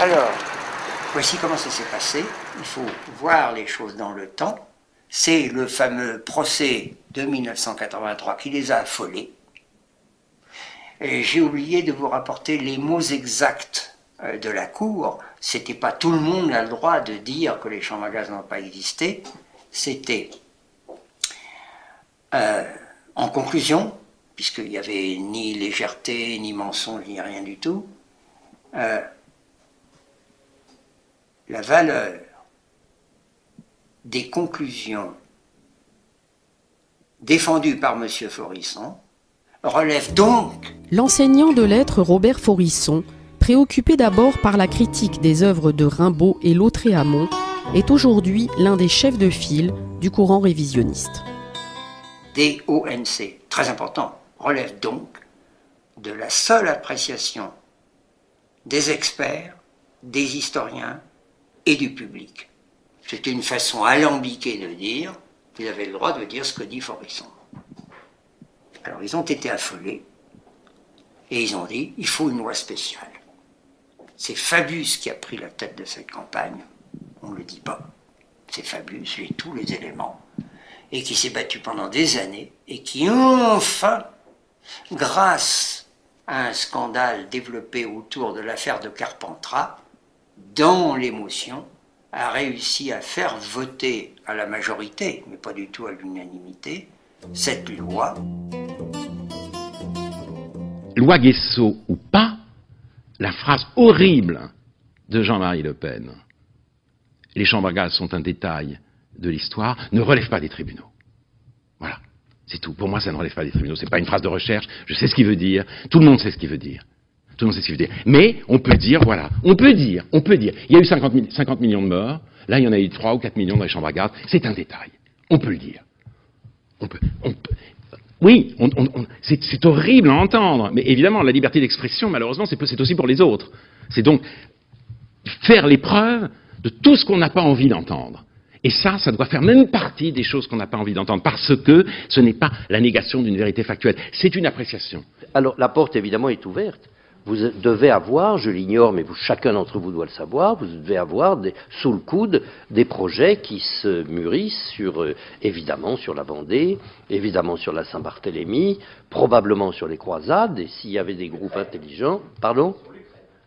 Alors, voici comment ça s'est passé. Il faut voir les choses dans le temps. C'est le fameux procès de 1983 qui les a affolés. Et j'ai oublié de vous rapporter les mots exacts de la Cour. C'était pas tout le monde a le droit de dire que les chambres à gaz n'ont pas existé. C'était en conclusion, puisqu'il n'y avait ni légèreté, ni mensonge, ni rien du tout, la valeur des conclusions défendues par M. Faurisson relève donc... L'enseignant de lettres Robert Faurisson, préoccupé d'abord par la critique des œuvres de Rimbaud et Lautréamont, est aujourd'hui l'un des chefs de file du courant révisionniste. Des ONC, très important, relève donc de la seule appréciation des experts, des historiens et du public. C'était une façon alambiquée de dire qu'il avait le droit de dire ce que dit Faurisson. Alors ils ont été affolés et ils ont dit il faut une loi spéciale. C'est Fabius qui a pris la tête de cette campagne, on ne le dit pas. C'est Fabius, j'ai tous les éléments, et qui s'est battu pendant des années et qui enfin, grâce à un scandale développé autour de l'affaire de Carpentras, dans l'émotion, a réussi à faire voter à la majorité, mais pas du tout à l'unanimité, cette loi. Loi Guessot ou pas, la phrase horrible de Jean-Marie Le Pen, les chambres à gaz sont un détail de l'histoire, ne relève pas des tribunaux. Voilà, c'est tout. Pour moi, ça ne relève pas des tribunaux. C'est pas une phrase de recherche, je sais ce qu'il veut dire, tout le monde sait ce qu'il veut dire. Tout le monde sait ce qu'il veut dire. Mais on peut dire, voilà, on peut dire. Il y a eu 50 millions de morts, là il y en a eu 3 ou 4 millions dans les chambres à gaz, c'est un détail. On peut le dire. Oui, c'est horrible à entendre, mais évidemment, la liberté d'expression, malheureusement, c'est aussi pour les autres. C'est donc faire l'épreuve de tout ce qu'on n'a pas envie d'entendre. Et ça doit faire même partie des choses qu'on n'a pas envie d'entendre, parce que ce n'est pas la négation d'une vérité factuelle, c'est une appréciation. Alors, la porte, évidemment, est ouverte. Vous devez avoir, je l'ignore, mais chacun d'entre vous doit le savoir, vous devez avoir sous le coude des projets qui se mûrissent évidemment sur la Vendée, évidemment sur la Saint-Barthélemy, probablement sur les croisades, et s'il y avait des groupes intelligents, pardon ?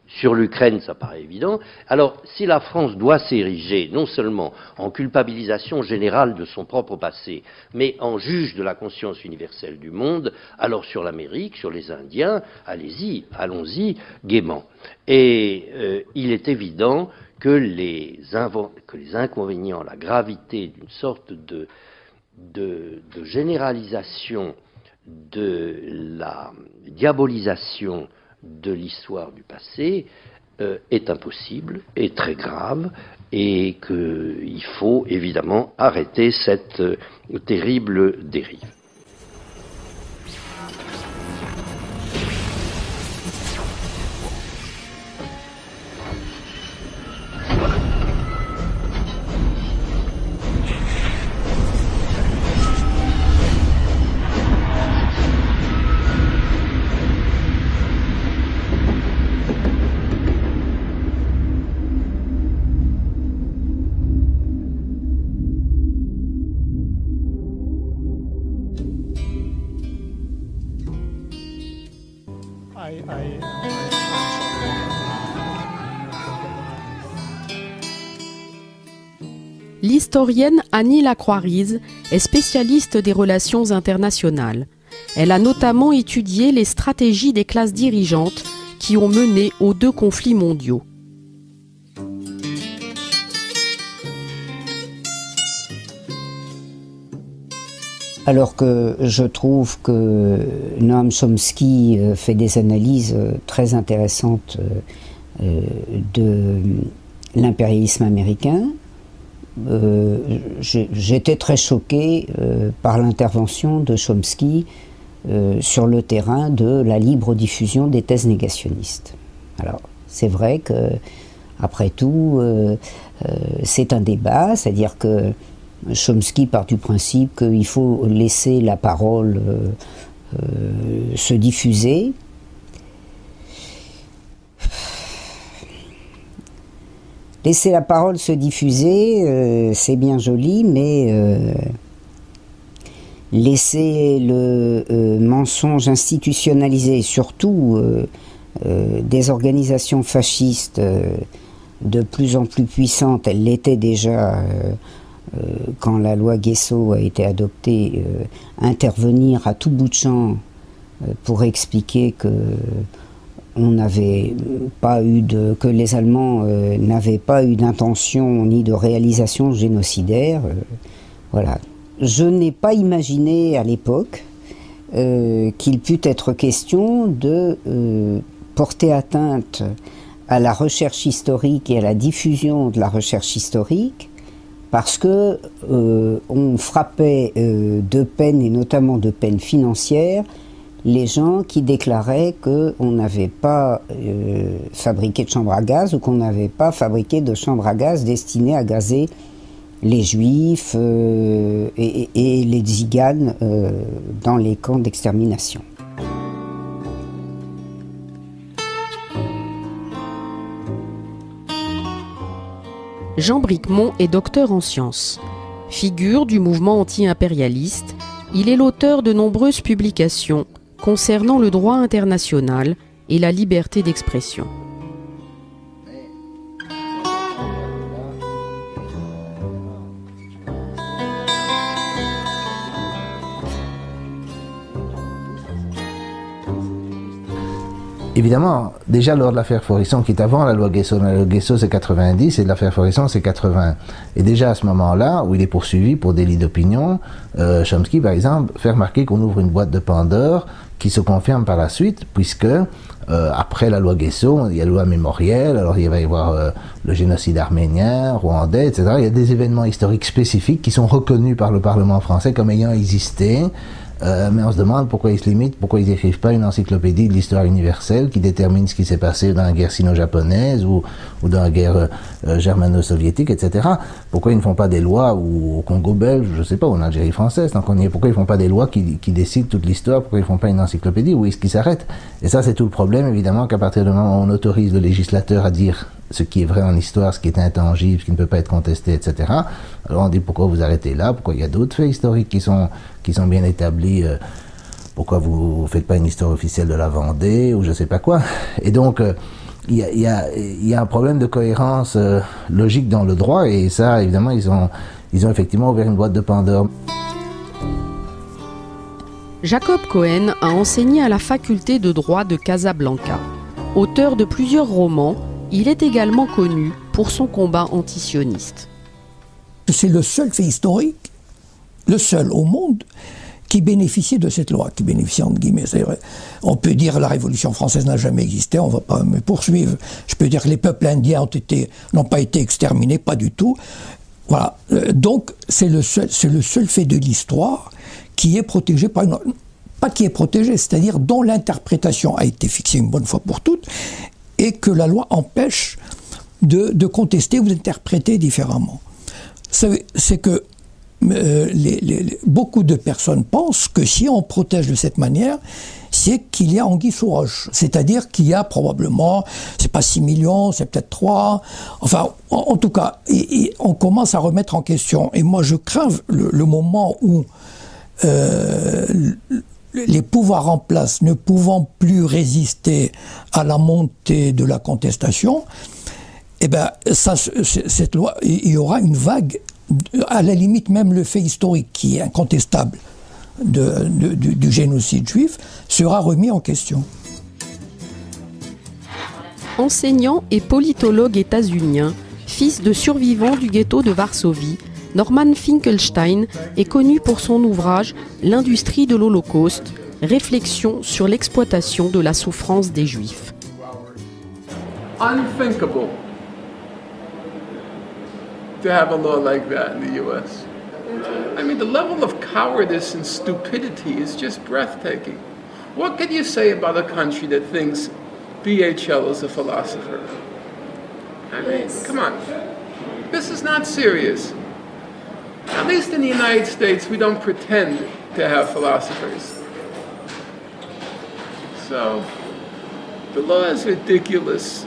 Sur l'Ukraine, ça paraît évident. Alors, si la France doit s'ériger non seulement en culpabilisation générale de son propre passé, mais en juge de la conscience universelle du monde, alors sur l'Amérique, sur les Indiens, allons-y gaiement. Et il est évident que les inconvénients, la gravité d'une sorte de généralisation de la diabolisation de l'histoire du passé est impossible, est très grave, et qu'il faut évidemment arrêter cette terrible dérive. L'historienne Annie Lacroix-Rize est spécialiste des relations internationales. Elle a notamment étudié les stratégies des classes dirigeantes qui ont mené aux 2 conflits mondiaux. Alors que je trouve que Noam Chomsky fait des analyses très intéressantes de l'impérialisme américain, j'étais très choqué par l'intervention de Chomsky sur le terrain de la libre diffusion des thèses négationnistes. Alors, c'est vrai que, après tout, c'est un débat, c'est-à-dire que Chomsky part du principe qu'il faut laisser la parole se diffuser. Laisser la parole se diffuser, c'est bien joli, mais laisser le mensonge institutionnalisé, surtout des organisations fascistes de plus en plus puissantes, elles l'étaient déjà quand la loi Guesso a été adoptée, intervenir à tout bout de champ pour expliquer que on n'avait pas eu que les Allemands n'avaient pas eu d'intention ni de réalisation génocidaire. Voilà. Je n'ai pas imaginé à l'époque qu'il pût être question de porter atteinte à la recherche historique et à la diffusion de la recherche historique, parce que on frappait de peine, et notamment de peine financière, les gens qui déclaraient qu'on n'avait pas fabriqué de chambre à gaz, ou qu'on n'avait pas fabriqué de chambre à gaz destinée à gazer les Juifs et les tziganes dans les camps d'extermination. Jean Bricmont est docteur en sciences. Figure du mouvement anti-impérialiste, il est l'auteur de nombreuses publications concernant le droit international et la liberté d'expression. Évidemment, déjà lors de l'affaire Forisson, qui est avant la loi Guesso, la loi Guesso c'est 90 et l'affaire Forisson c'est 80. Et déjà à ce moment-là, où il est poursuivi pour délit d'opinion, Chomsky par exemple fait remarquer qu'on ouvre une boîte de Pandore qui se confirme par la suite, puisque après la loi Guesso, il y a la loi mémorielle, alors il va y avoir le génocide arménien, rwandais, etc. Il y a des événements historiques spécifiques qui sont reconnus par le Parlement français comme ayant existé. Mais on se demande pourquoi ils se limitent, pourquoi ils n'écrivent pas une encyclopédie de l'histoire universelle qui détermine ce qui s'est passé dans la guerre sino-japonaise ou dans la guerre germano-soviétique, etc. Pourquoi ils ne font pas des lois, ou au Congo belge, je ne sais pas, ou en Algérie française, tant qu'on y est, pourquoi ils ne font pas des lois qui décident toute l'histoire, pourquoi ils ne font pas une encyclopédie, où est-ce qu'ils s'arrêtent? Et ça, c'est tout le problème, évidemment, qu'à partir du moment où on autorise le législateur à dire ce qui est vrai en histoire, ce qui est intangible, ce qui ne peut pas être contesté, etc. Alors on dit pourquoi vous arrêtez là, pourquoi il y a d'autres faits historiques qui sont bien établis, pourquoi vous ne faites pas une histoire officielle de la Vendée, ou je ne sais pas quoi. Et donc, il y a un problème de cohérence logique dans le droit, et ça, évidemment, ils ont effectivement ouvert une boîte de Pandore. Jacob Cohen a enseigné à la faculté de droit de Casablanca. Auteur de plusieurs romans, il est également connu pour son combat antisioniste. C'est le seul fait historique, le seul au monde, qui bénéficie de cette loi, qui bénéficie entre guillemets, c'est vrai. On peut dire que la Révolution française n'a jamais existé, on ne va pas me poursuivre. Je peux dire que les peuples indiens n'ont pas été exterminés, pas du tout. Voilà. Donc c'est le seul fait de l'histoire qui est protégé par une... Pas qui est protégé, c'est-à-dire dont l'interprétation a été fixée une bonne fois pour toutes, et que la loi empêche de contester ou d'interpréter différemment. C'est que beaucoup de personnes pensent que si on protège de cette manière, c'est qu'il y a anguille sous roche. C'est-à-dire qu'il y a probablement, c'est pas 6 millions, c'est peut-être 3. Enfin, en tout cas, on commence à remettre en question. Et moi, je crains le moment où les pouvoirs en place ne pouvant plus résister à la montée de la contestation, eh ben, cette loi, il y aura une vague, à la limite même le fait historique qui est incontestable du génocide juif sera remis en question. Enseignant et politologue états-unien, fils de survivants du ghetto de Varsovie, Norman Finkelstein est connu pour son ouvrage « L'industrie de l'Holocauste », réflexion sur l'exploitation de la souffrance des Juifs. Unthinkable to have a law like that in the U.S. I mean, the level of cowardice and stupidity is just breathtaking. What can you say about a country that thinks BHL is a philosopher? I mean, come on. This is not serious. At least in the United States, we don't pretend to have philosophers. So, the law is ridiculous.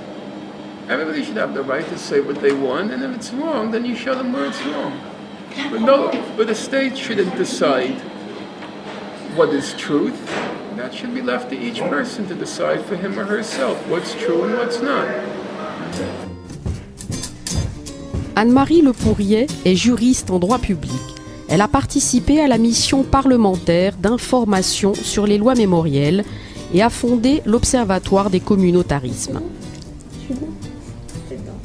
Everybody should have the right to say what they want, and if it's wrong, then you show them where it's wrong. But the state shouldn't decide what is truth. That should be left to each person to decide for him or herself what's true and what's not. Anne-Marie Le Pourrier est juriste en droit public. Elle a participé à la mission parlementaire d'information sur les lois mémorielles et a fondé l'Observatoire des communautarismes.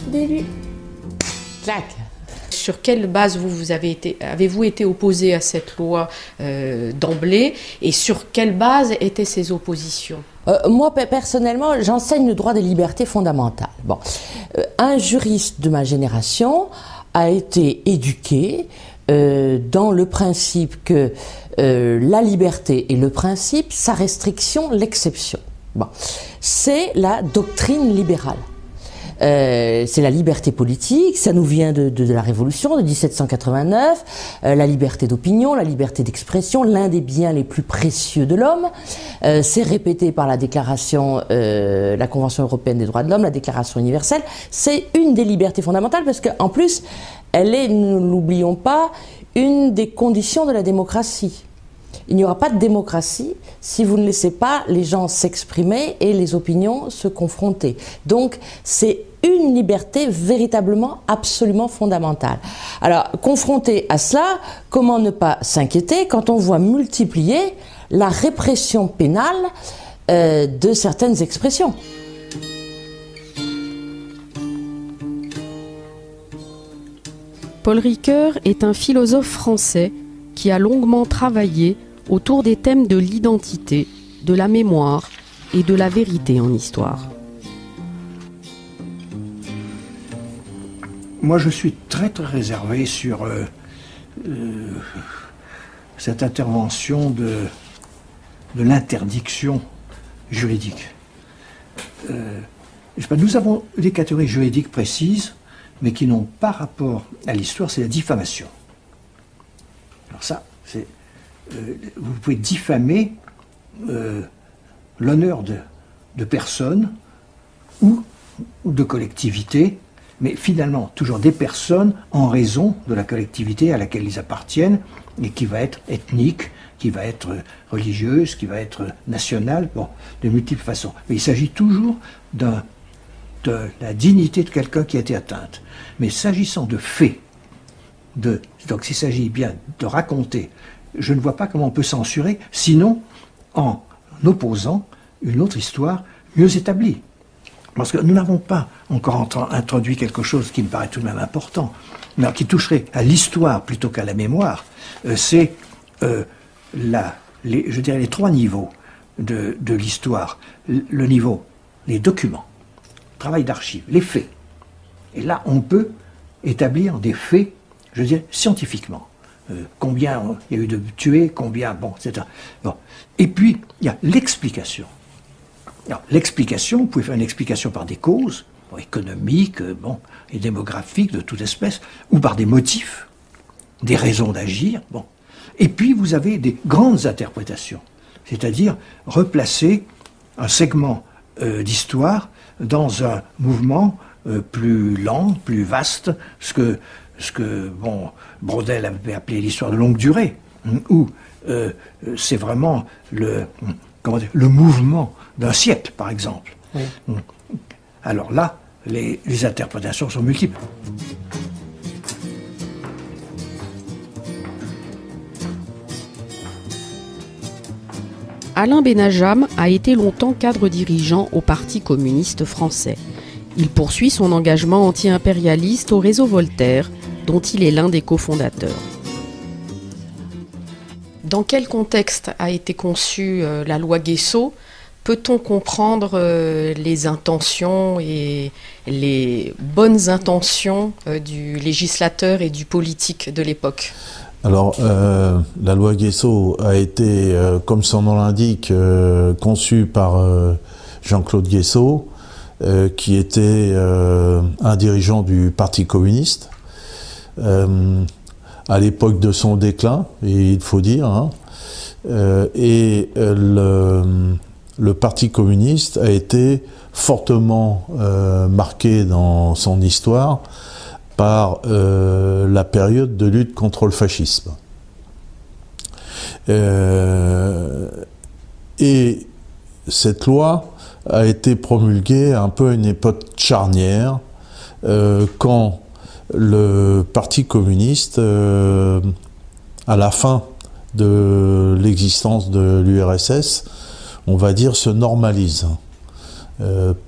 Début. Clac. Sur quelle base avez-vous été opposé à cette loi d'emblée, et sur quelle base étaient ces oppositions? Moi, personnellement, j'enseigne le droit des libertés fondamentales. Bon. Un juriste de ma génération a été éduqué dans le principe que la liberté est le principe, sa restriction l'exception. Bon. C'est la doctrine libérale. C'est la liberté politique, ça nous vient de la Révolution de 1789, la liberté d'opinion, la liberté d'expression, l'un des biens les plus précieux de l'homme. C'est répété par la déclaration, la Convention européenne des droits de l'homme, la Déclaration universelle. C'est une des libertés fondamentales parce qu'en plus, elle est, ne l'oublions pas, une des conditions de la démocratie. Il n'y aura pas de démocratie si vous ne laissez pas les gens s'exprimer et les opinions se confronter. Donc, c'est une liberté véritablement, absolument fondamentale. Alors, confronté à cela, comment ne pas s'inquiéter quand on voit multiplier la répression pénale de certaines expressions? Paul Ricoeur est un philosophe français qui a longuement travaillé autour des thèmes de l'identité, de la mémoire et de la vérité en histoire. Moi, je suis très très réservé sur cette intervention de l'interdiction juridique. Nous avons des catégories juridiques précises, mais qui n'ont pas rapport à l'histoire, c'est la diffamation. Alors ça, c'est... vous pouvez diffamer l'honneur de personnes ou de collectivités, mais finalement toujours des personnes en raison de la collectivité à laquelle ils appartiennent, et qui va être ethnique, qui va être religieuse, qui va être nationale, bon, de multiples façons. Mais il s'agit toujours de la dignité de quelqu'un qui a été atteinte. Mais s'agissant de faits, donc s'il s'agit bien de raconter, je ne vois pas comment on peut censurer, sinon en opposant une autre histoire mieux établie. Parce que nous n'avons pas encore introduit quelque chose qui me paraît tout de même important, mais qui toucherait à l'histoire plutôt qu'à la mémoire. C'est, je dirais, les trois niveaux de l'histoire. Le niveau, les documents, travail d'archives, les faits. Et là, on peut établir des faits, je dirais, scientifiquement. Combien il y a eu de tués, combien, bon, etc. Bon. Et puis, il y a l'explication. Alors, l'explication, vous pouvez faire une explication par des causes, bon, économiques, bon, et démographiques de toute espèce, ou par des motifs, des raisons d'agir, bon. Et puis, vous avez des grandes interprétations, c'est-à-dire replacer un segment d'histoire dans un mouvement plus lent, plus vaste, ce que bon, Braudel avait appelé l'histoire de longue durée, où c'est vraiment le mouvement d'un siècle, par exemple. Oui. Alors là, les interprétations sont multiples. Alain Benajam a été longtemps cadre dirigeant au Parti communiste français. Il poursuit son engagement anti-impérialiste au réseau Voltaire, dont il est l'un des cofondateurs. Dans quel contexte a été conçue la loi Guessot? Peut-on comprendre les intentions et les bonnes intentions du législateur et du politique de l'époque? Alors, la loi Guessot a été, comme son nom l'indique, conçue par Jean-Claude Guessot, qui était un dirigeant du Parti communiste, à l'époque de son déclin, il faut dire, hein, et le Parti communiste a été fortement marqué dans son histoire par la période de lutte contre le fascisme. Et cette loi a été promulguée un peu à une époque charnière, quand le Parti communiste, à la fin de l'existence de l'URSS, on va dire, se normalise,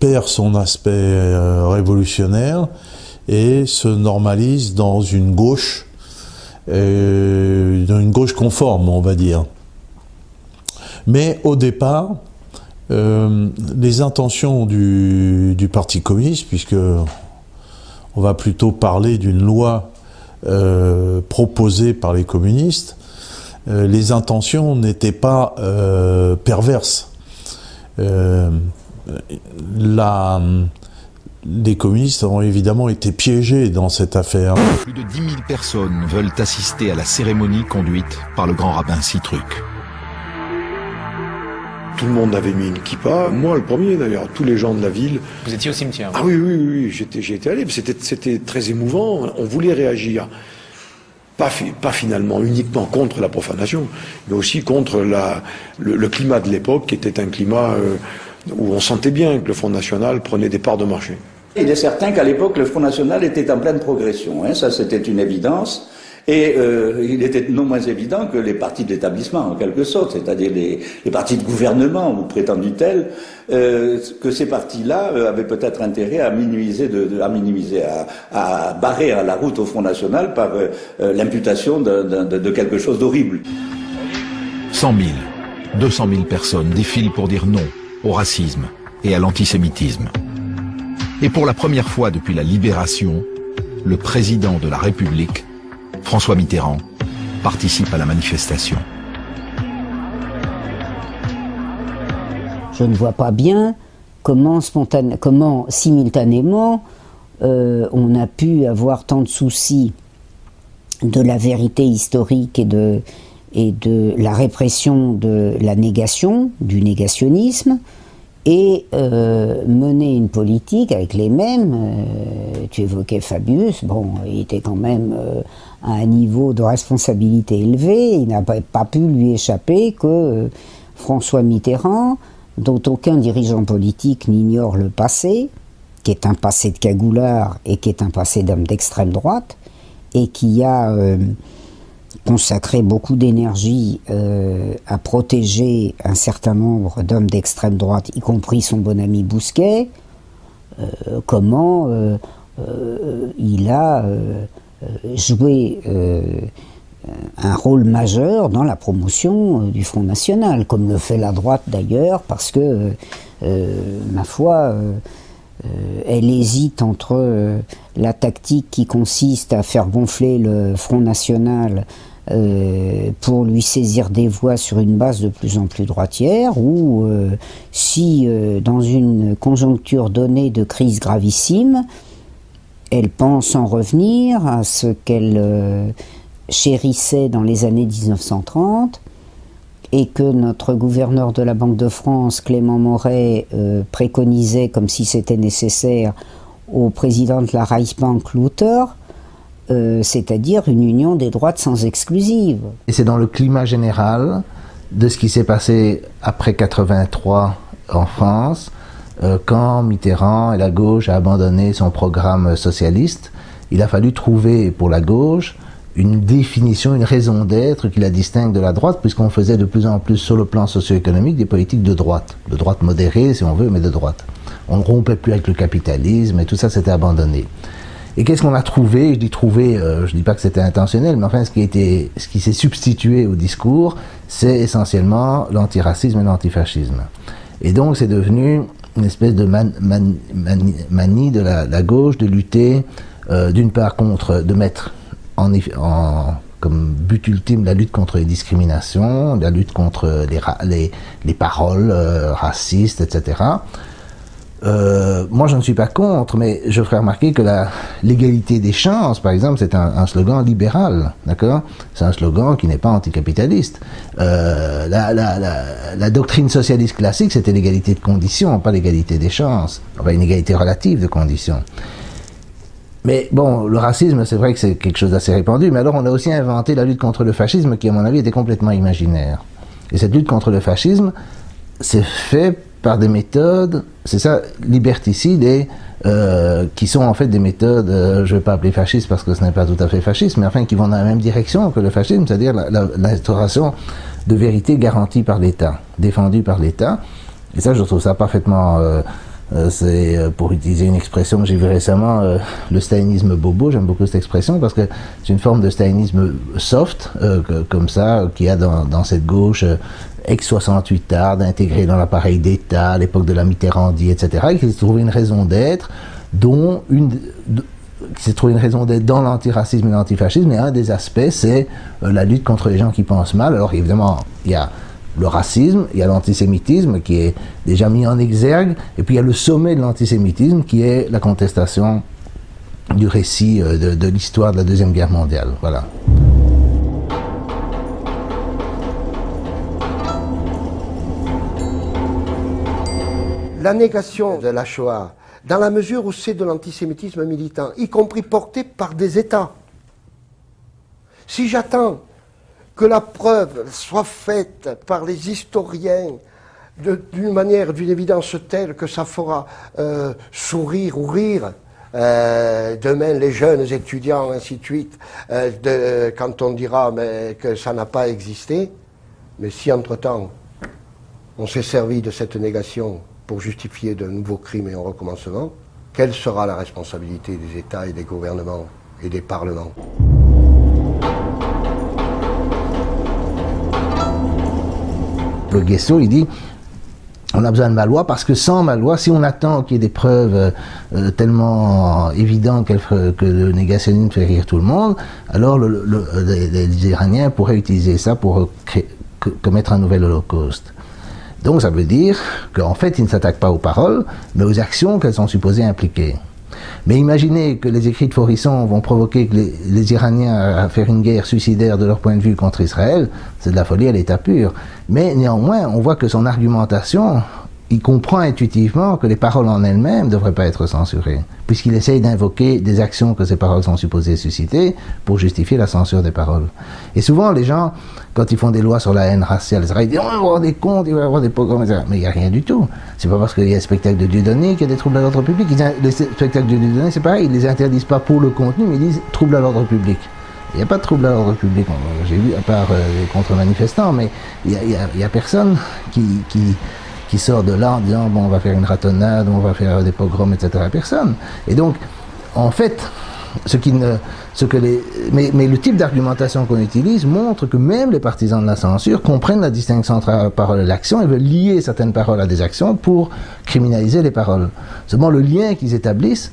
perd son aspect révolutionnaire et se normalise dans une gauche conforme, on va dire. Mais au départ, les intentions du Parti communiste, puisque on va plutôt parler d'une loi proposée par les communistes, les intentions n'étaient pas perverses. Les communistes ont évidemment été piégés dans cette affaire. Plus de 10 000 personnes veulent assister à la cérémonie conduite par le grand rabbin Sitruk. Tout le monde avait mis une kippa, moi le premier d'ailleurs, tous les gens de la ville. Vous étiez au cimetière? Ah oui, j'y étais allé, c'était très émouvant, on voulait réagir. Pas finalement uniquement contre la profanation, mais aussi contre le climat de l'époque, qui était un climat où on sentait bien que le Front National prenait des parts de marché. Il est certain qu'à l'époque, le Front National était en pleine progression, hein, ça c'était une évidence. Et il était non moins évident que les partis d'établissement, en quelque sorte, c'est-à-dire les partis de gouvernement, ou prétendus tels, que ces partis-là avaient peut-être intérêt à minimiser, à barrer la route au Front National par l'imputation de quelque chose d'horrible. 100 000, 200 000 personnes défilent pour dire non au racisme et à l'antisémitisme. Et pour la première fois depuis la libération, le président de la République, François Mitterrand, participe à la manifestation. Je ne vois pas bien comment simultanément on a pu avoir tant de soucis de la vérité historique et de la répression de la négation, du négationnisme, et mener une politique avec les mêmes. Tu évoquais Fabius, bon, il était quand même à un niveau de responsabilité élevé, il n'a pas pu lui échapper que François Mitterrand, dont aucun dirigeant politique n'ignore le passé, qui est un passé de cagoulard et qui est un passé d'homme d'extrême droite, et qui a consacré beaucoup d'énergie à protéger un certain nombre d'hommes d'extrême droite, y compris son bon ami Bousquet, comment il a joué un rôle majeur dans la promotion du Front National, comme le fait la droite d'ailleurs, parce que, ma foi, elle hésite entre la tactique qui consiste à faire gonfler le Front National pour lui saisir des voix sur une base de plus en plus droitière, ou si dans une conjoncture donnée de crise gravissime, elle pense en revenir à ce qu'elle chérissait dans les années 1930, et que notre gouverneur de la Banque de France, Clément Moret, préconisait comme si c'était nécessaire au président de la Reichsbank, Luther, c'est-à-dire une union des droites sans exclusive. Et c'est dans le climat général de ce qui s'est passé après 83 en France, quand Mitterrand et la gauche a abandonné son programme socialiste, il a fallu trouver pour la gauche une définition, une raison d'être qui la distingue de la droite, puisqu'on faisait de plus en plus sur le plan socio-économique des politiques de droite modérée si on veut, mais de droite. On ne rompait plus avec le capitalisme et tout ça s'était abandonné. Et qu'est-ce qu'on a trouvé? Je dis trouvé, je dis pas que c'était intentionnel, mais enfin ce qui s'est substitué au discours, c'est essentiellement l'antiracisme et l'antifascisme. Et donc c'est devenu une espèce de manie de la gauche de lutter d'une part contre, de mettre comme but ultime la lutte contre les discriminations, la lutte contre les paroles racistes, etc. moi je ne suis pas contre, mais je ferai remarquer que l'égalité des chances, par exemple, c'est un slogan libéral, d'accord? C'est un slogan qui n'est pas anticapitaliste. La doctrine socialiste classique, c'était l'égalité de conditions, pas l'égalité des chances, enfin une égalité relative de conditions. Mais bon, le racisme, c'est vrai que c'est quelque chose d'assez répandu, mais alors on a aussi inventé la lutte contre le fascisme qui, à mon avis, était complètement imaginaire. Et cette lutte contre le fascisme, c'est fait par des méthodes, c'est ça, liberticides et qui sont en fait des méthodes, je ne vais pas appeler fascistes parce que ce n'est pas tout à fait fasciste, mais enfin qui vont dans la même direction que le fascisme, c'est-à-dire l'instauration de vérité garantie par l'État, défendue par l'État. Et ça, je trouve ça parfaitement... c'est, pour utiliser une expression que j'ai vue récemment, le stalinisme bobo. J'aime beaucoup cette expression parce que c'est une forme de stalinisme soft, comme ça, qu'il y a dans cette gauche ex-68ard, intégrée dans l'appareil d'État, à l'époque de la Mitterrandie, etc., et qui s'est trouvé une raison d'être, qui s'est trouvé une raison d'être dans l'antiracisme et l'antifascisme, et un des aspects, c'est la lutte contre les gens qui pensent mal. Alors évidemment, il y a le racisme, il y a l'antisémitisme qui est déjà mis en exergue, et puis il y a le sommet de l'antisémitisme qui est la contestation du récit de l'histoire de la Deuxième Guerre mondiale. Voilà. La négation de la Shoah, dans la mesure où c'est de l'antisémitisme militant, y compris porté par des États. Si j'attends que la preuve soit faite par les historiens d'une manière, d'une évidence telle que ça fera sourire ou rire demain les jeunes étudiants, ainsi de suite, quand on dira mais, que ça n'a pas existé, mais si entre-temps on s'est servi de cette négation pour justifier de nouveaux crimes et un recommencement, quelle sera la responsabilité des États et des gouvernements et des parlements ? Le Guesso, il dit on a besoin de ma loi parce que sans ma loi, si on attend qu'il y ait des preuves tellement évidentes que le négationnisme fait rire tout le monde, alors les Iraniens pourraient utiliser ça pour commettre un nouvel holocauste. Donc ça veut dire qu'en fait, ils ne s'attaquent pas aux paroles, mais aux actions qu'elles sont supposées impliquer. Mais imaginez que les écrits de Faurisson vont provoquer que les Iraniens à faire une guerre suicidaire de leur point de vue contre Israël, c'est de la folie à l'état pur. Mais néanmoins, on voit que son argumentation, il comprend intuitivement que les paroles en elles-mêmes ne devraient pas être censurées, puisqu'il essaye d'invoquer des actions que ces paroles sont supposées susciter pour justifier la censure des paroles. Et souvent, les gens, quand ils font des lois sur la haine raciale, ils disent « on va avoir des comptes, il va y avoir des pogroms, etc. » Mais il n'y a rien du tout. C'est pas parce qu'il y a un spectacle de Dieudonné qu'il y a des troubles à l'ordre public. Les spectacles de Dieudonné, c'est pareil, ils ne les interdisent pas pour le contenu, mais ils disent « trouble à l'ordre public ». Il n'y a pas de trouble à l'ordre public, j'ai vu, à part les contre-manifestants, mais il y a personne qui sort de là en disant bon, on va faire une ratonnade, on va faire des pogroms, etc. Personne. Et donc, en fait, mais le type d'argumentation qu'on utilise montre que même les partisans de la censure comprennent la distinction entre la parole et l'action et veulent lier certaines paroles à des actions pour criminaliser les paroles. Seulement, le lien qu'ils établissent,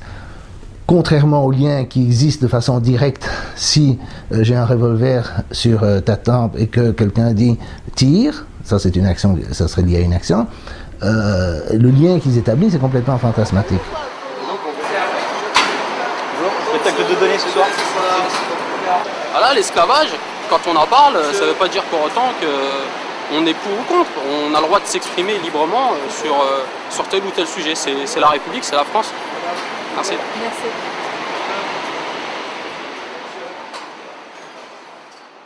contrairement au lien qui existe de façon directe, si j'ai un revolver sur ta tempe et que quelqu'un dit tire, ça c'est une action, ça serait lié à une action, le lien qu'ils établissent est complètement fantasmatique. Spectacle de données ce soir. Voilà, l'esclavage, quand on en parle, ça ne veut pas dire pour autant qu'on est pour ou contre. On a le droit de s'exprimer librement sur tel ou tel sujet. C'est la République, c'est la France. Merci.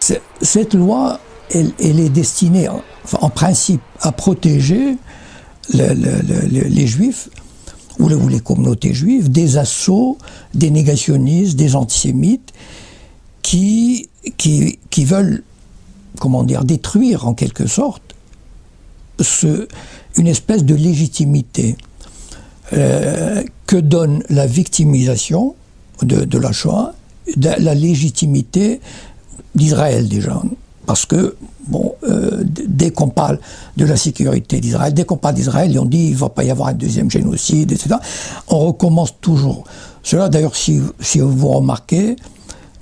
Merci. Cette loi, elle est destinée, en principe, à protéger les Juifs ou les communautés juives des assauts des négationnistes, des antisémites qui veulent, comment dire, détruire en quelque sorte une espèce de légitimité que donne la victimisation de la Shoah, la légitimité d'Israël déjà. Parce que, bon, dès qu'on parle de la sécurité d'Israël, dès qu'on parle d'Israël, on dit il ne va pas y avoir un deuxième génocide, etc. On recommence toujours. Cela, d'ailleurs, si vous remarquez,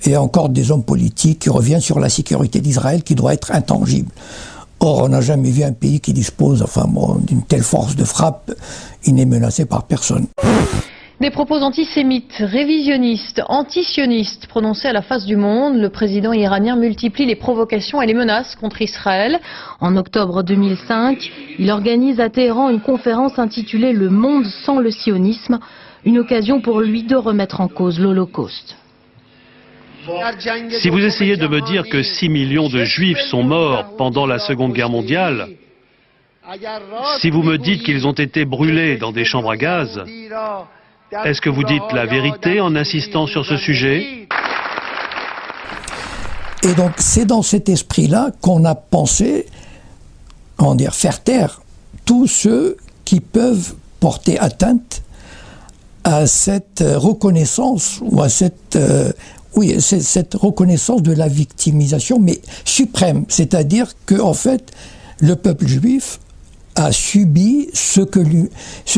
il y a encore des hommes politiques qui reviennent sur la sécurité d'Israël qui doit être intangible. Or, on n'a jamais vu un pays qui dispose d'une telle force de frappe il n'est menacé par personne. Des propos antisémites, révisionnistes, antisionistes prononcés à la face du monde, le président iranien multiplie les provocations et les menaces contre Israël. En octobre 2005, il organise à Téhéran une conférence intitulée « Le monde sans le sionisme », une occasion pour lui de remettre en cause l'Holocauste. Si vous essayez de me dire que 6 millions de Juifs sont morts pendant la Seconde Guerre mondiale, si vous me dites qu'ils ont été brûlés dans des chambres à gaz, est-ce que vous dites la vérité en insistant sur ce sujet? Et donc c'est dans cet esprit-là qu'on a pensé, faire taire tous ceux qui peuvent porter atteinte à cette reconnaissance ou à cette reconnaissance de la victimisation, mais suprême, c'est-à-dire que en fait le peuple juif a subi ce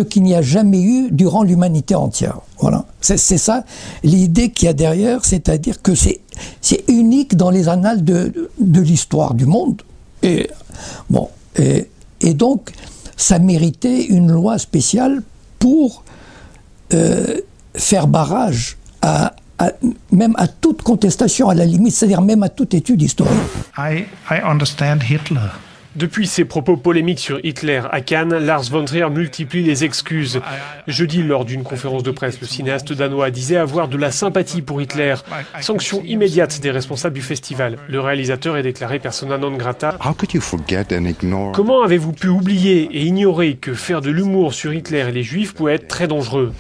qu'il n'y a jamais eu durant l'humanité entière. Voilà. C'est ça l'idée qu'il y a derrière, c'est-à-dire que c'est unique dans les annales de l'histoire du monde. Et donc, ça méritait une loi spéciale pour faire barrage même à toute contestation, à la limite, c'est-à-dire même à toute étude historique. I understand Hitler. Depuis ses propos polémiques sur Hitler à Cannes, Lars von Trier multiplie les excuses. Jeudi, lors d'une conférence de presse, le cinéaste danois disait avoir de la sympathie pour Hitler. Sanction immédiate des responsables du festival. Le réalisateur est déclaré persona non grata. Comment avez-vous pu oublier et ignorer que faire de l'humour sur Hitler et les Juifs pouvait être très dangereux?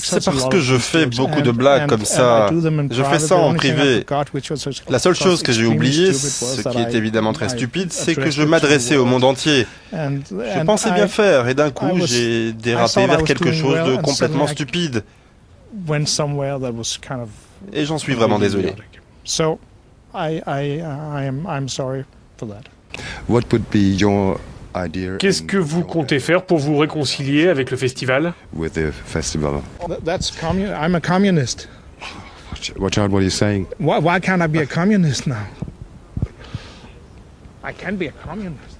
C'est parce que je fais beaucoup de blagues comme ça. Je fais ça en privé. La seule chose que j'ai oubliée, ce qui est évidemment très stupide, c'est que je m'adressais au monde entier. Je pensais bien faire et d'un coup j'ai dérapé vers quelque chose de complètement stupide. Et j'en suis vraiment désolé. Qu'est-ce que vous comptez faire pour vous réconcilier avec le festival? I'm a communist. Watch out what you're saying. Why can't I be a communist now? I can be a communist.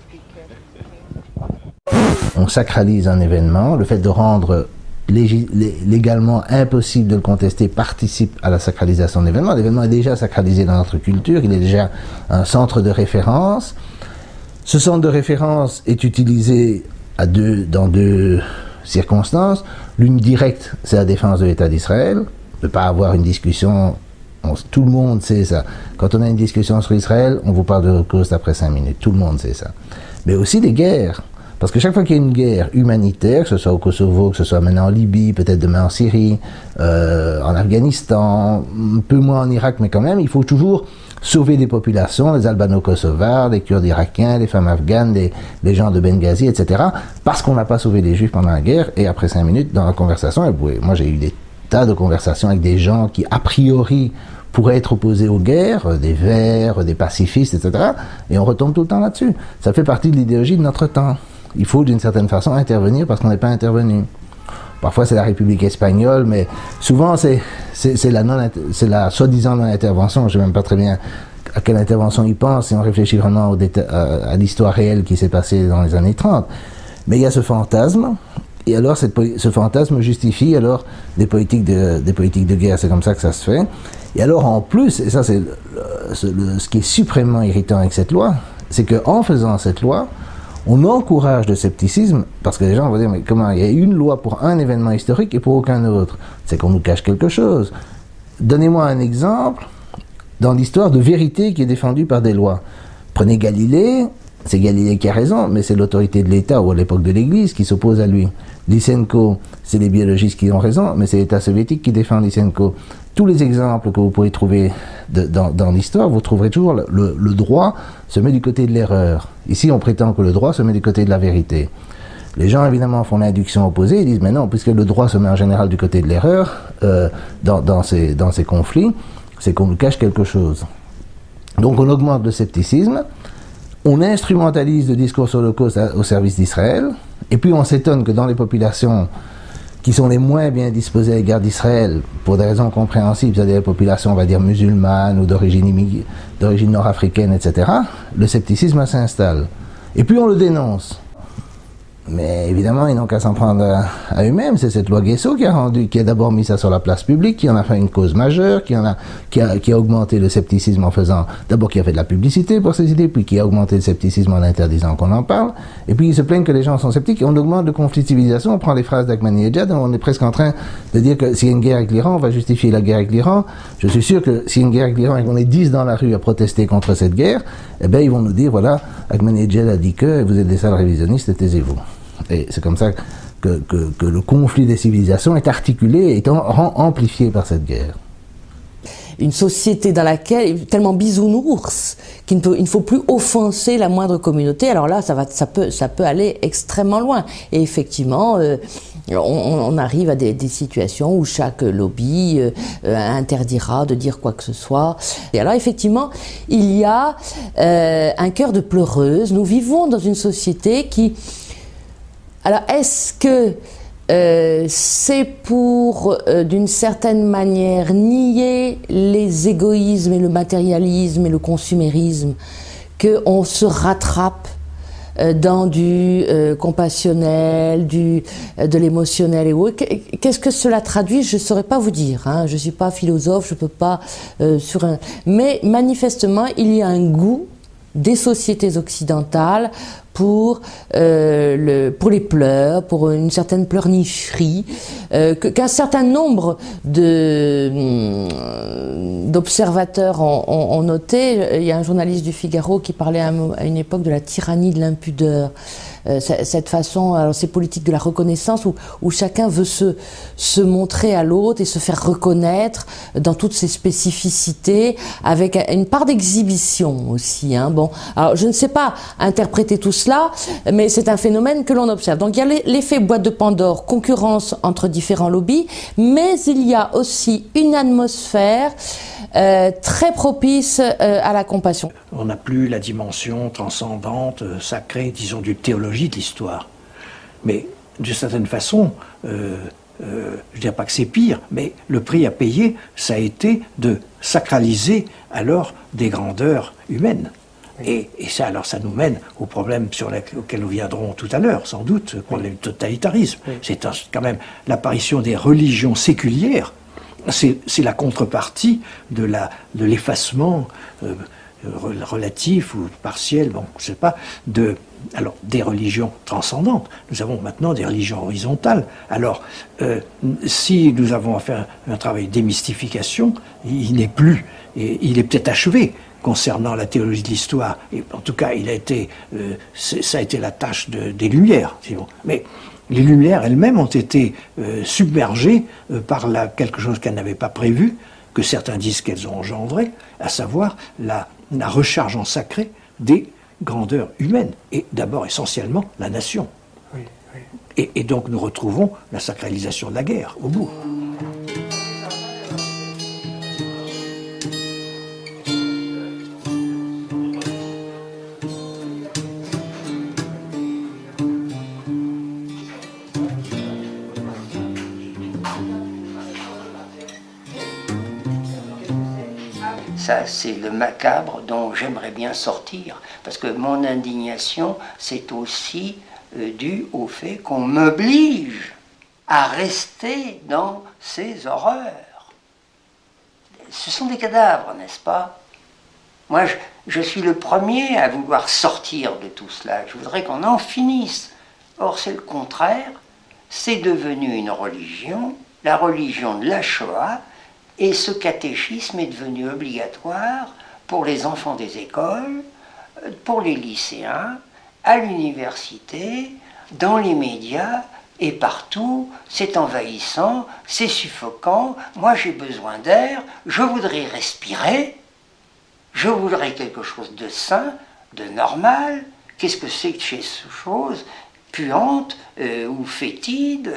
On sacralise un événement, le fait de rendre légalement impossible de le contester participe à la sacralisation de l'événement. L'événement est déjà sacralisé dans notre culture, il est déjà un centre de référence. Ce centre de référence est utilisé dans deux circonstances. L'une directe, c'est la défense de l'État d'Israël. Ne pas avoir une discussion, tout le monde sait ça. Quand on a une discussion sur Israël, on vous parle de l'Holocauste après 5 minutes. Tout le monde sait ça. Mais aussi des guerres. Parce que chaque fois qu'il y a une guerre humanitaire, que ce soit au Kosovo, que ce soit maintenant en Libye, peut-être demain en Syrie, en Afghanistan, un peu moins en Irak, mais quand même, il faut toujours sauver des populations, les albano-kosovars, les Kurdes irakiens, les femmes afghanes, les gens de Benghazi, etc. Parce qu'on n'a pas sauvé les Juifs pendant la guerre. Et après 5 minutes, dans la conversation, moi j'ai eu des tas de conversations avec des gens qui, a priori, pourraient être opposés aux guerres, des verts, des pacifistes, etc. Et on retombe tout le temps là-dessus. Ça fait partie de l'idéologie de notre temps. Il faut d'une certaine façon intervenir parce qu'on n'est pas intervenu. Parfois c'est la République espagnole, mais souvent c'est la soi-disant non-intervention. Je ne sais même pas très bien à quelle intervention ils pensent si on réfléchit vraiment à l'histoire réelle qui s'est passée dans les années 30. Mais il y a ce fantasme, et alors ce fantasme justifie alors des politiques de guerre. C'est comme ça que ça se fait. Et alors en plus, et ça c'est ce qui est suprêmement irritant avec cette loi, c'est qu'en faisant cette loi, on encourage le scepticisme, parce que les gens vont dire, mais comment, il y a une loi pour un événement historique et pour aucun autre. C'est qu'on nous cache quelque chose. Donnez-moi un exemple dans l'histoire de vérité qui est défendue par des lois. Prenez Galilée, c'est Galilée qui a raison, mais c'est l'autorité de l'État ou à l'époque de l'Église qui s'oppose à lui. Lysenko, c'est les biologistes qui ont raison, mais c'est l'État soviétique qui défend Lysenko. Tous les exemples que vous pourrez trouver dans l'histoire, vous trouverez toujours le droit se met du côté de l'erreur. Ici, on prétend que le droit se met du côté de la vérité. Les gens, évidemment, font l'induction opposée, ils disent, mais non, puisque le droit se met en général du côté de l'erreur, dans ces conflits, c'est qu'on nous cache quelque chose. Donc on augmente le scepticisme, on instrumentalise le discours sur l'Holocauste au service d'Israël, et puis on s'étonne que dans les populations qui sont les moins bien disposées à l'égard d'Israël, pour des raisons compréhensibles, c'est-à-dire les populations, on va dire, musulmanes ou d'origine nord-africaine, etc., le scepticisme s'installe. Et puis on le dénonce. Mais évidemment, ils n'ont qu'à s'en prendre à eux-mêmes. C'est cette loi Guesso qui a d'abord mis ça sur la place publique, qui en a fait une cause majeure, qui a augmenté le scepticisme en faisant, d'abord qui a fait de la publicité pour ces idées, puis qui a augmenté le scepticisme en interdisant qu'on en parle. Et puis ils se plaignent que les gens sont sceptiques. Et on augmente le conflit de civilisation. On prend les phrases d'Ahmadinejad, on est presque en train de dire que s'il y a une guerre avec l'Iran, on va justifier la guerre avec l'Iran. Je suis sûr que s'il y a une guerre avec l'Iran et qu'on est 10 dans la rue à protester contre cette guerre, eh ben ils vont nous dire, voilà, Ahmadinejad a dit que vous êtes des sales révisionnistes, taisez-vous. Et c'est comme ça que le conflit des civilisations est articulé et amplifié par cette guerre. Une société dans laquelle, tellement bisounours, qu'il ne faut plus offenser la moindre communauté, alors là, ça peut aller extrêmement loin. Et effectivement, on arrive à des situations où chaque lobby interdira de dire quoi que ce soit. Et alors, effectivement, il y a un cœur de pleureuse. Nous vivons dans une société qui... Alors, est-ce que c'est pour, d'une certaine manière, nier les égoïsmes et le matérialisme et le consumérisme qu'on se rattrape dans du compassionnel, de l'émotionnel et autres? Qu'est-ce que cela traduit? Je ne saurais pas vous dire. Hein. Je ne suis pas philosophe, je ne peux pas Mais manifestement, il y a un goût des sociétés occidentales pour les pleurs, pour une certaine pleurnicherie, qu'un certain nombre d'observateurs ont noté. Il y a un journaliste du Figaro qui parlait à une époque de la tyrannie de l'impudeur. Cette façon, alors ces politiques de la reconnaissance où chacun veut se montrer à l'autre et se faire reconnaître dans toutes ses spécificités, avec une part d'exhibition aussi. Hein. Bon, alors je ne sais pas interpréter tout cela, mais c'est un phénomène que l'on observe. Donc il y a l'effet boîte de Pandore, concurrence entre différents lobbies, mais il y a aussi une atmosphère très propice à la compassion. On n'a plus la dimension transcendante, sacrée, disons, d'une théologie de l'histoire. Mais d'une certaine façon, je ne dirais pas que c'est pire, mais le prix à payer, ça a été de sacraliser alors des grandeurs humaines. Et ça, alors, ça nous mène au problème auquel nous viendrons tout à l'heure, sans doute, le problème du totalitarisme. C'est quand même l'apparition des religions séculières. C'est la contrepartie de l'effacement relatif ou partiel, bon, je ne sais pas, des religions transcendantes. Nous avons maintenant des religions horizontales. Alors, si nous avons à faire un travail de démystification, il n'est plus, et il est peut-être achevé concernant la théologie de l'histoire. Et en tout cas, ça a été la tâche des Lumières, sinon. Mais les Lumières elles-mêmes ont été submergées par quelque chose qu'elles n'avaient pas prévu, que certains disent qu'elles ont engendré, à savoir la recharge en sacré des grandeurs humaines, et d'abord essentiellement la nation. Oui, oui. Et donc nous retrouvons la sacralisation de la guerre au bout. Ça, c'est le macabre dont j'aimerais bien sortir, parce que mon indignation, c'est aussi dû au fait qu'on m'oblige à rester dans ces horreurs. Ce sont des cadavres, n'est-ce pas? Moi, je suis le premier à vouloir sortir de tout cela. Je voudrais qu'on en finisse. Or, c'est le contraire. C'est devenu une religion, la religion de la Shoah, et ce catéchisme est devenu obligatoire pour les enfants des écoles, pour les lycéens, à l'université, dans les médias et partout. C'est envahissant, c'est suffocant. Moi, j'ai besoin d'air, je voudrais respirer, je voudrais quelque chose de sain, de normal. Qu'est-ce que c'est que ces choses puantes ou fétides,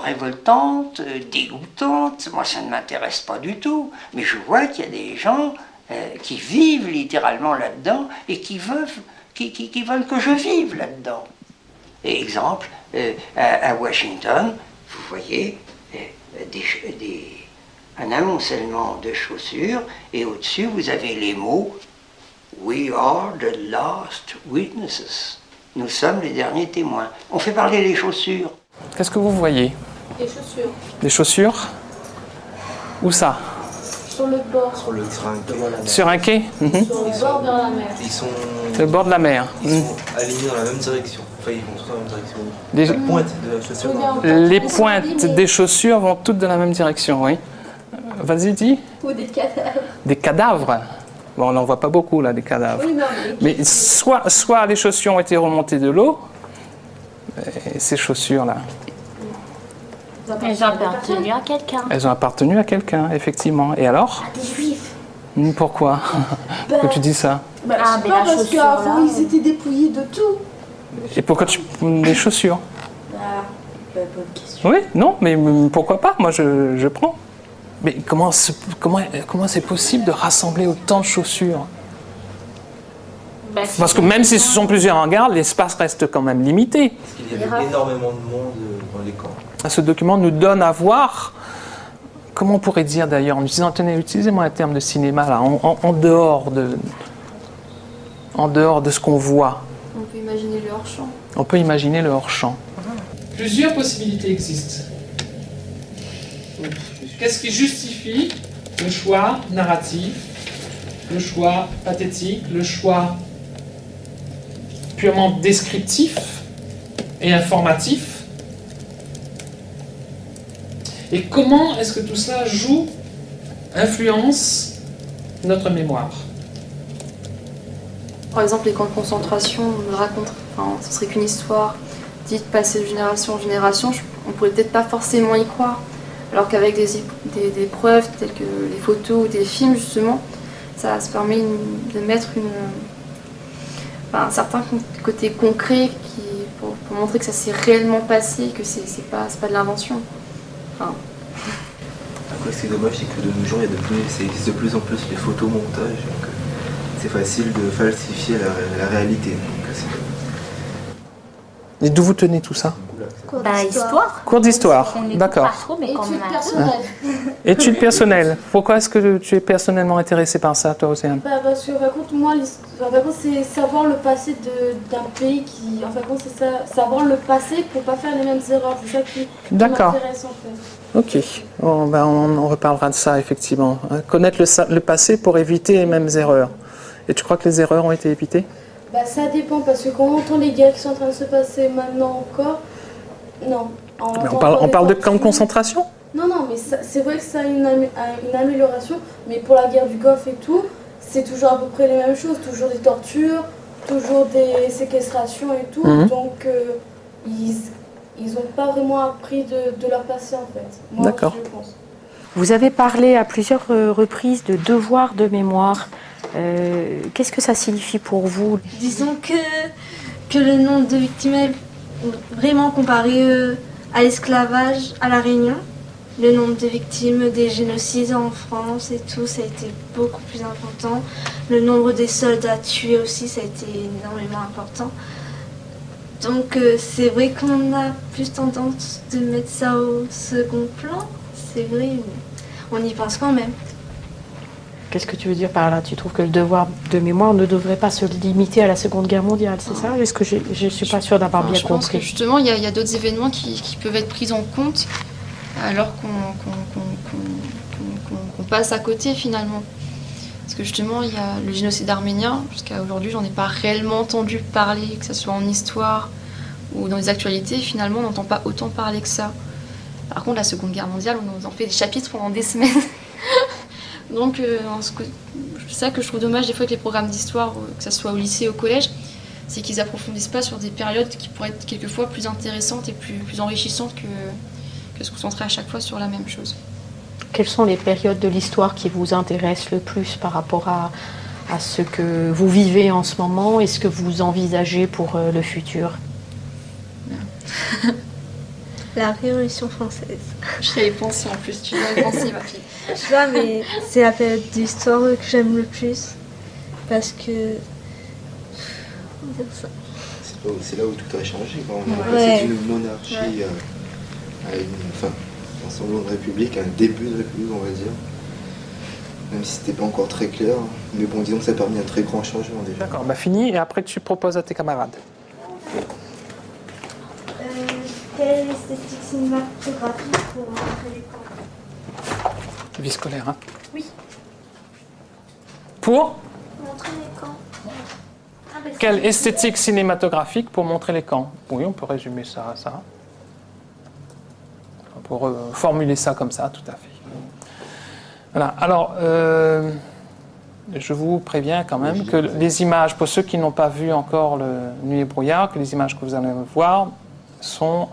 révoltantes, dégoûtantes? Moi, ça ne m'intéresse pas du tout. Mais je vois qu'il y a des gens qui vivent littéralement là-dedans et qui veulent que je vive là-dedans. Exemple, à Washington, vous voyez un amoncellement de chaussures et au-dessus, vous avez les mots We are the last witnesses. Nous sommes les derniers témoins. On fait parler les chaussures. Qu'est-ce que vous voyez? Des chaussures. Des chaussures? Où ça? Sur le bord. Sur un quai. Sur un quai? Sur le bord de la mer. Ils sont... Le bord de la mer. Ils sont alignés dans la même direction. Enfin, ils vont tous dans la même direction. Les pointes de la chaussure. Les pointes des chaussures vont toutes dans la même direction, oui. Vas-y, dis. Ou des cadavres. Des cadavres? Bon, on n'en voit pas beaucoup, là, des cadavres. Oui, non, mais soit les chaussures ont été remontées de l'eau, et ces chaussures-là. Elles ont appartenu à quelqu'un. Elles ont appartenu à quelqu'un, effectivement. Et alors? À des juifs. Pourquoi? Pourquoi tu dis ça? Parce qu'avant, ils étaient dépouillés de tout. Et pourquoi tu... des chaussures? Bonne question. Oui, non, mais pourquoi pas? Moi, je prends. Mais comment c'est possible de rassembler autant de chaussures? Parce que même si ce sont plusieurs hangars, l'espace reste quand même limité. Parce qu'il y avait énormément de monde dans les camps. Ce document nous donne à voir, comment on pourrait dire d'ailleurs, en utilisant, tenez, utilisez-moi un terme de cinéma, là, en dehors de ce qu'on voit. On peut imaginer le hors-champ. On peut imaginer le hors-champ. Plusieurs possibilités existent. Qu'est-ce qui justifie le choix narratif, le choix pathétique, le choix purement descriptif et informatif? Et comment est-ce que tout cela joue, influence notre mémoire? Par exemple, les camps de concentration, on le raconte, enfin, ce serait qu'une histoire dite passée de génération en génération, on pourrait peut-être pas forcément y croire. Alors qu'avec des preuves telles que les photos ou des films, justement, ça se permet de mettre un certain côté concret pour montrer que ça s'est réellement passé, que c'est pas de l'invention. Enfin... Après, ce qui est dommage, c'est que de nos jours, ça existe de plus en plus les photomontages, donc c'est facile de falsifier la réalité. Et d'où vous tenez tout ça? Histoire. Cours d'histoire, d'accord. Pas trop, mais quand même. Études personnelles. Études personnelles. Pourquoi est-ce que tu es personnellement intéressé par ça, toi, Océane? Parce que, moi, c'est savoir le passé d'un pays qui... En fin de compte, c'est ça, savoir le passé pour pas faire les mêmes erreurs. C'est ça qui m'intéresse, en fait. Ok. Bon, on reparlera de ça, effectivement. Connaître le passé pour éviter les mêmes erreurs. Et tu crois que les erreurs ont été évitées? Ça dépend, parce que quand on entend les guerres qui sont en train de se passer maintenant encore... Non. On parle de camps de concentration? Non, mais c'est vrai que ça a une amélioration, mais pour la guerre du Golfe et tout, c'est toujours à peu près les mêmes choses, toujours des tortures, toujours des séquestrations et tout, donc ils n'ont pas vraiment appris de leur passé en fait. Moi, d'accord. Je pense. Vous avez parlé à plusieurs reprises de devoir de mémoire. Qu'est-ce que ça signifie pour vous? Disons que le nombre de victimes est vraiment comparé à l'esclavage à La Réunion. Le nombre de victimes des génocides en France et tout, ça a été beaucoup plus important. Le nombre des soldats tués aussi, ça a été énormément important. Donc c'est vrai qu'on a plus tendance de mettre ça au second plan, c'est vrai, mais on y pense quand même. Qu'est-ce que tu veux dire par là? Tu trouves que le devoir de mémoire ne devrait pas se limiter à la Seconde Guerre mondiale, c'est ça? Est-ce que je ne suis pas sûre d'avoir bien compris? Je pense que justement, il y a d'autres événements qui peuvent être pris en compte alors qu'on passe à côté finalement. Parce que justement, il y a le génocide arménien, jusqu'à aujourd'hui, j'en ai pas réellement entendu parler, que ce soit en histoire ou dans les actualités. Finalement, on n'entend pas autant parler que ça. Par contre, la Seconde Guerre mondiale, on nous en fait des chapitres pendant des semaines. Donc, c'est ça que je trouve dommage des fois avec les programmes d'histoire, que ce soit au lycée ou au collège, c'est qu'ils approfondissent pas sur des périodes qui pourraient être quelquefois plus intéressantes et plus enrichissantes que se concentrer à chaque fois sur la même chose. Quelles sont les périodes de l'histoire qui vous intéressent le plus par rapport à ce que vous vivez en ce moment et ce que vous envisagez pour le futur? La Révolution française. J'y ai pensé en plus, tu dois y penser ma fille. Je sais pas, mais c'est la période d'histoire que j'aime le plus. Parce que... C'est là où tout a changé. Quand on a passé d'une monarchie à un semblant de république, à un début de république, on va dire. même si c'était pas encore très clair. Mais bon, disons que ça a permis un très grand changement déjà. D'accord, bah fini, et après tu proposes à tes camarades. Quelle est l'esthétique cinématographique pour montrer les camps? Vie scolaire, hein? Oui. Pour Montrer les camps. quelle esthétique cinématographique pour montrer les camps? Oui, on peut résumer ça à ça. On peut formuler ça comme ça, tout à fait. Voilà, alors, je vous préviens quand même que les images, pour ceux qui n'ont pas vu encore le Nuit et brouillard, que les images que vous allez voir sont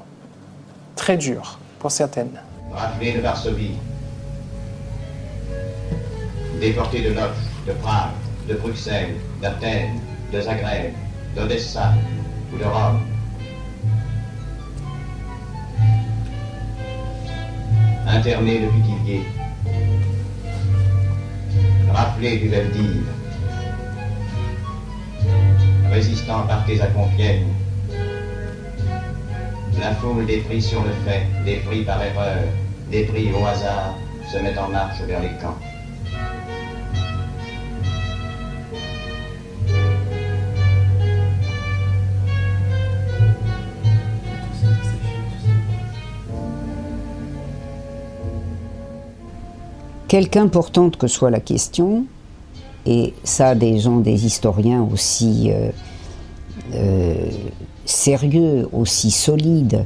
très dures, pour certaines. Raflés de Varsovie, déportés de Lodz, de Prague, de Bruxelles, d'Athènes, de Zagreb, d'Odessa ou de Rome. Internés de Pithiviers, raflés du Veldiv, résistants parqués à Compiègne. La foule des pris sur le fait, des pris par erreur, des pris au hasard, se met en marche vers les camps. Quelque importante que soit la question, et ça des gens, des historiens aussi sérieux, aussi solides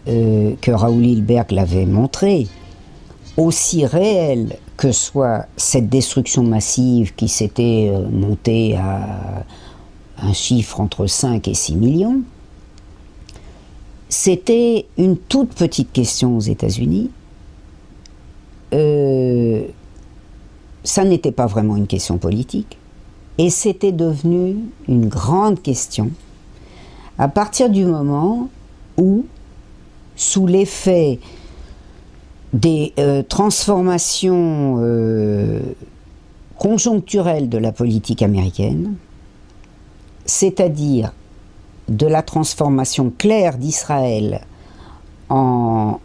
que Raoul Hilberg l'avait montré, aussi réelle que soit cette destruction massive qui s'était montée à un chiffre entre 5 et 6 millions, c'était une toute petite question aux États-Unis. Ça n'était pas vraiment une question politique, et c'était devenu une grande question à partir du moment où, sous l'effet des transformations conjoncturelles de la politique américaine, c'est-à-dire de la transformation claire d'Israël en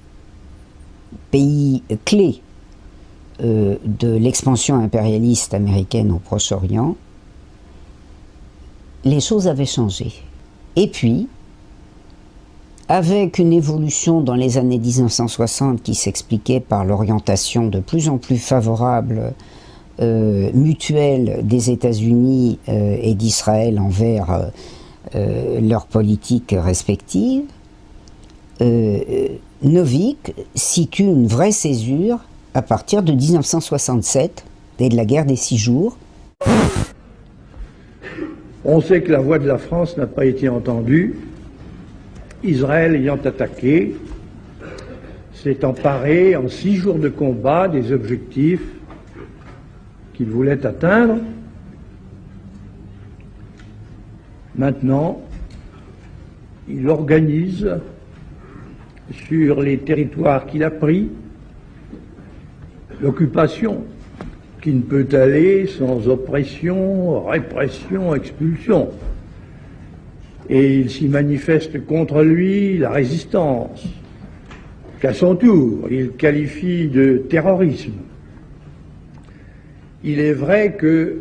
pays clé de l'expansion impérialiste américaine au Proche-Orient, les choses avaient changé. Et puis, avec une évolution dans les années 1960 qui s'expliquait par l'orientation de plus en plus favorable mutuelle des États-Unis et d'Israël envers leurs politiques respectives, Novick situe une vraie césure à partir de 1967 et de la guerre des 6 jours. On sait que la voix de la France n'a pas été entendue. Israël ayant attaqué, s'est emparé en 6 jours de combat des objectifs qu'il voulait atteindre. Maintenant, il organise sur les territoires qu'il a pris l'occupation qui ne peut aller sans oppression, répression, expulsion. Et il s'y manifeste contre lui la résistance, qu'à son tour, il qualifie de terrorisme. Il est vrai que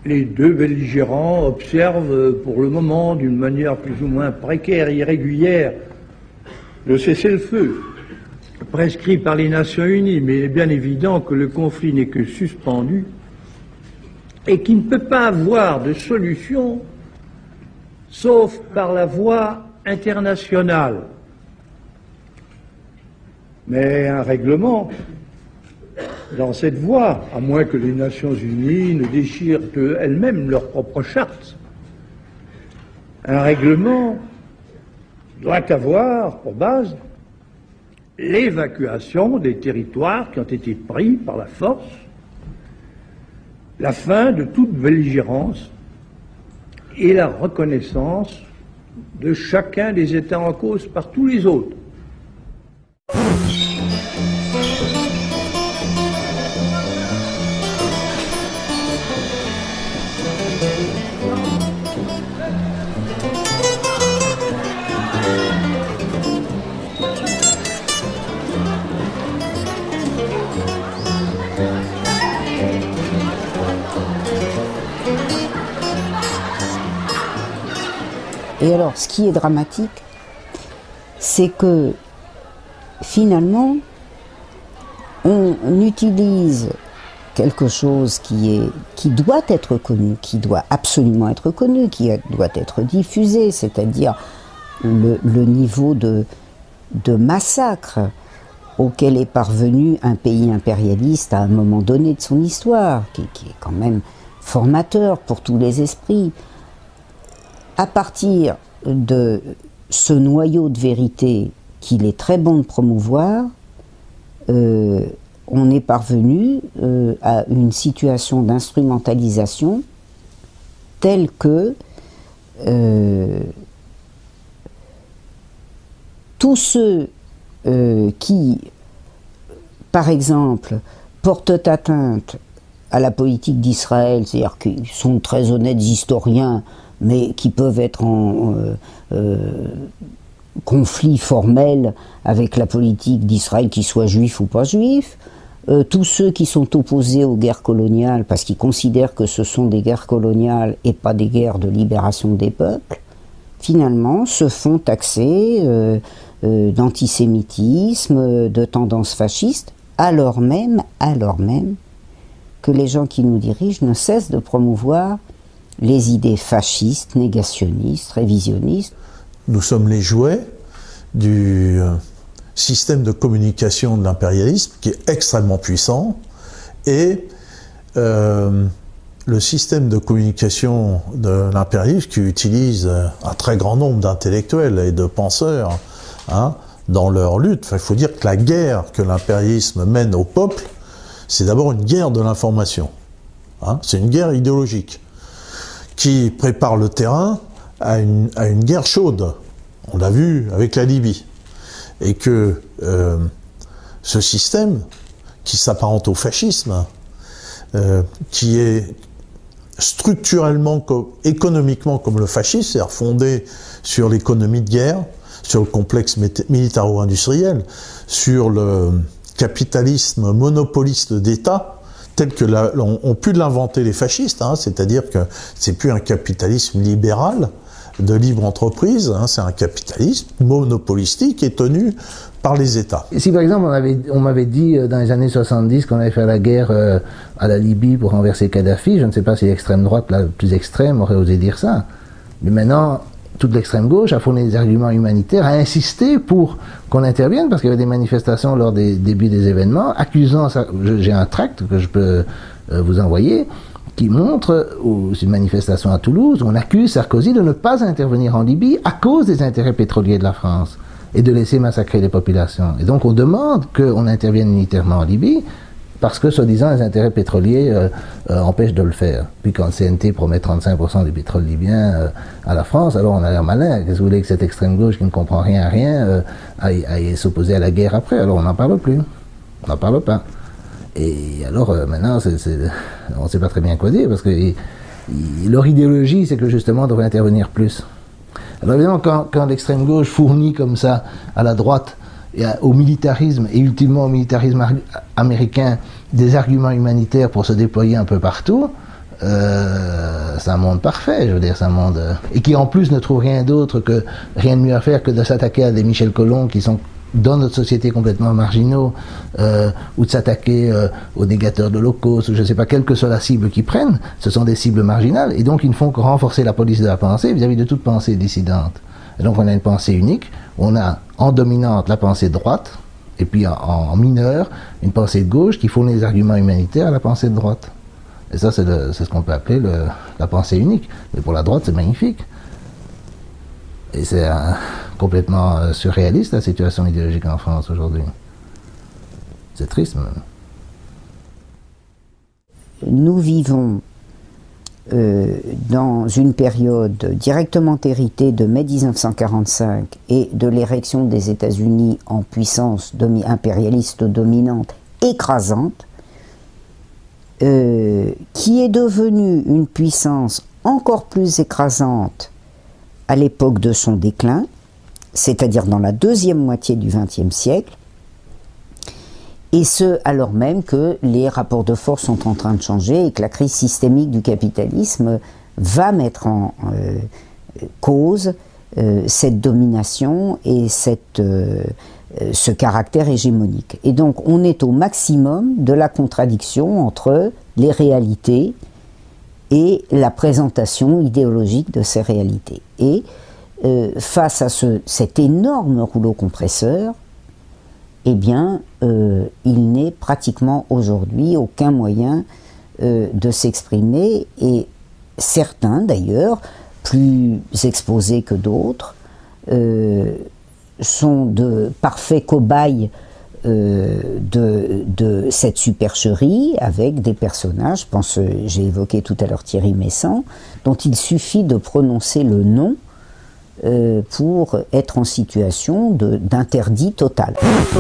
les deux belligérants observent pour le moment, d'une manière plus ou moins précaire et irrégulière, le cessez-le-feu prescrit par les Nations Unies, mais il est bien évident que le conflit n'est que suspendu et qu'il ne peut pas avoir de solution sauf par la voie internationale. Mais un règlement dans cette voie, à moins que les Nations Unies ne déchirent elles-mêmes leur propre charte, un règlement doit avoir pour base l'évacuation des territoires qui ont été pris par la force, la fin de toute belligérance et la reconnaissance de chacun des États en cause par tous les autres. Et alors, ce qui est dramatique, c'est que finalement, on utilise quelque chose qui doit être connu, qui doit absolument être connu, qui doit être diffusé, c'est-à-dire le niveau de massacre auquel est parvenu un pays impérialiste à un moment donné de son histoire, qui est quand même formateur pour tous les esprits. À partir de ce noyau de vérité qu'il est très bon de promouvoir, on est parvenu à une situation d'instrumentalisation telle que tous ceux qui, par exemple, portent atteinte à la politique d'Israël, c'est-à-dire qu'ils sont de très honnêtes historiens, mais qui peuvent être en conflit formel avec la politique d'Israël, qu'ils soient juifs ou pas juifs, tous ceux qui sont opposés aux guerres coloniales, parce qu'ils considèrent que ce sont des guerres coloniales et pas des guerres de libération des peuples, finalement se font taxer d'antisémitisme, de tendances fascistes, alors même que les gens qui nous dirigent ne cessent de promouvoir les idées fascistes, négationnistes, révisionnistes. Nous sommes les jouets du système de communication de l'impérialisme qui est extrêmement puissant, et le système de communication de l'impérialisme qui utilise un très grand nombre d'intellectuels et de penseurs dans leur lutte. Enfin, il faut dire que la guerre que l'impérialisme mène au peuple, c'est d'abord une guerre de l'information. C'est une guerre idéologique qui prépare le terrain à une guerre chaude. On l'a vu avec la Libye. Et que ce système, qui s'apparente au fascisme, qui est structurellement, économiquement comme le fascisme, c'est-à-dire fondé sur l'économie de guerre, sur le complexe militaro-industriel, sur le capitalisme monopoliste d'État, tel que ont pu l'inventer les fascistes, c'est-à-dire que c'est plus un capitalisme libéral de libre entreprise, c'est un capitalisme monopolistique qui est tenu par les États. Si par exemple on m'avait dit dans les années 70 qu'on allait faire la guerre à la Libye pour renverser Kadhafi, je ne sais pas si l'extrême droite la plus extrême aurait osé dire ça. Mais maintenant, toute l'extrême gauche a fourni des arguments humanitaires, a insisté pour qu'on intervienne, parce qu'il y avait des manifestations lors des débuts des événements, accusant, j'ai un tract que je peux vous envoyer, qui montre, c'est une manifestation à Toulouse, où on accuse Sarkozy de ne pas intervenir en Libye à cause des intérêts pétroliers de la France, et de laisser massacrer les populations. Et donc on demande qu'on intervienne unitairement en Libye, parce que, soi-disant, les intérêts pétroliers empêchent de le faire. Puis quand le CNT promet 35% du pétrole libyen à la France, alors on a l'air malin. Qu'est-ce que vous voulez que cette extrême gauche qui ne comprend rien à rien aille s'opposer à la guerre après? Alors on n'en parle plus. On n'en parle pas. Et alors maintenant, on ne sait pas très bien quoi dire, parce que leur idéologie, c'est que justement, on devrait intervenir plus. Alors évidemment, quand l'extrême gauche fournit comme ça à la droite, et au militarisme, et ultimement au militarisme américain, des arguments humanitaires pour se déployer un peu partout, c'est un monde parfait, je veux dire, c'est un monde... et qui en plus ne trouve rien d'autre que, rien de mieux à faire que de s'attaquer à des Michel Colomb qui sont dans notre société complètement marginaux, ou de s'attaquer aux négateurs de l'Holocauste, ou je ne sais pas, quelle que soit la cible qu'ils prennent, ce sont des cibles marginales, et donc ils ne font que renforcer la police de la pensée vis-à-vis de toute pensée dissidente. Et donc on a une pensée unique, on a en dominante la pensée de droite, et puis en mineur, une pensée de gauche qui fournit les arguments humanitaires à la pensée de droite. Et ça, c'est ce qu'on peut appeler la pensée unique. Mais pour la droite, c'est magnifique. Et c'est complètement surréaliste, la situation idéologique en France aujourd'hui. C'est triste, même. Nous vivons dans une période directement héritée de mai 1945 et de l'érection des États-Unis en puissance impérialiste dominante écrasante, qui est devenue une puissance encore plus écrasante à l'époque de son déclin, c'est-à-dire dans la deuxième moitié du XXe siècle, et ce, alors même que les rapports de force sont en train de changer et que la crise systémique du capitalisme va mettre en cause cette domination et ce caractère hégémonique. Et donc on est au maximum de la contradiction entre les réalités et la présentation idéologique de ces réalités. Et face à cet énorme rouleau compresseur, eh bien, il n'est pratiquement aujourd'hui aucun moyen de s'exprimer, et certains d'ailleurs, plus exposés que d'autres, sont de parfaits cobayes de cette supercherie, avec des personnages, je pense, j'ai évoqué tout à l'heure Thierry Meyssan, dont il suffit de prononcer le nom pour être en situation d'interdit total.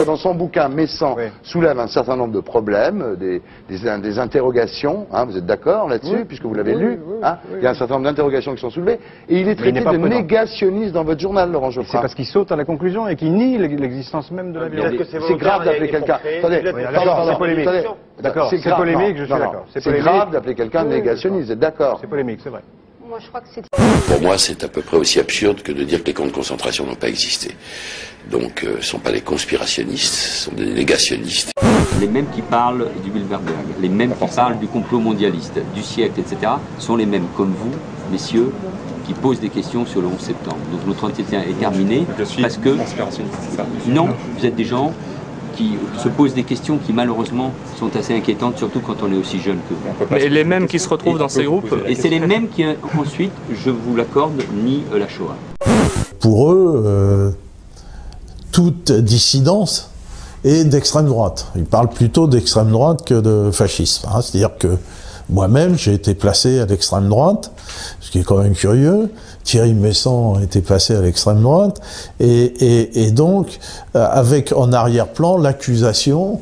Dans son bouquin, Meyssan soulève un certain nombre de problèmes, des interrogations, hein, vous êtes d'accord là-dessus, puisque vous l'avez lu, hein, il y a un certain nombre d'interrogations qui sont soulevées, et il est traité de négationniste dans votre journal, Laurent Geoffrin. C'est parce qu'il saute à la conclusion et qu'il nie l'existence même de la violence. C'est grave d'appeler quelqu'un... Attendez, c'est polémique. D'accord, c'est polémique, je suis d'accord. C'est grave d'appeler quelqu'un négationniste, vous êtes d'accord? C'est polémique, c'est vrai. Moi, je crois que c'est... Pour moi, c'est à peu près aussi absurde que de dire que les camps de concentration n'ont pas existé. Donc, ce ne sont pas des conspirationnistes, ce sont des négationnistes. Les mêmes qui parlent du Bilderberg, les mêmes qui parlent du complot mondialiste, du siècle, etc., sont les mêmes, comme vous, messieurs, qui posent des questions sur le 11 septembre. Donc, notre entretien est terminé parce que... Non, vous êtes des gens qui se posent des questions qui malheureusement sont assez inquiétantes, surtout quand on est aussi jeune que vous. Mais les mêmes qui se retrouvent dans ces groupes. Et c'est les mêmes qui ensuite, je vous l'accorde, nient la Shoah. Pour eux, toute dissidence est d'extrême droite. Ils parlent plutôt d'extrême droite que de fascisme. Hein. C'est-à-dire que moi-même, j'ai été placé à l'extrême droite, ce qui est quand même curieux. Thierry Meyssan a été placé à l'extrême droite, et donc, avec en arrière-plan l'accusation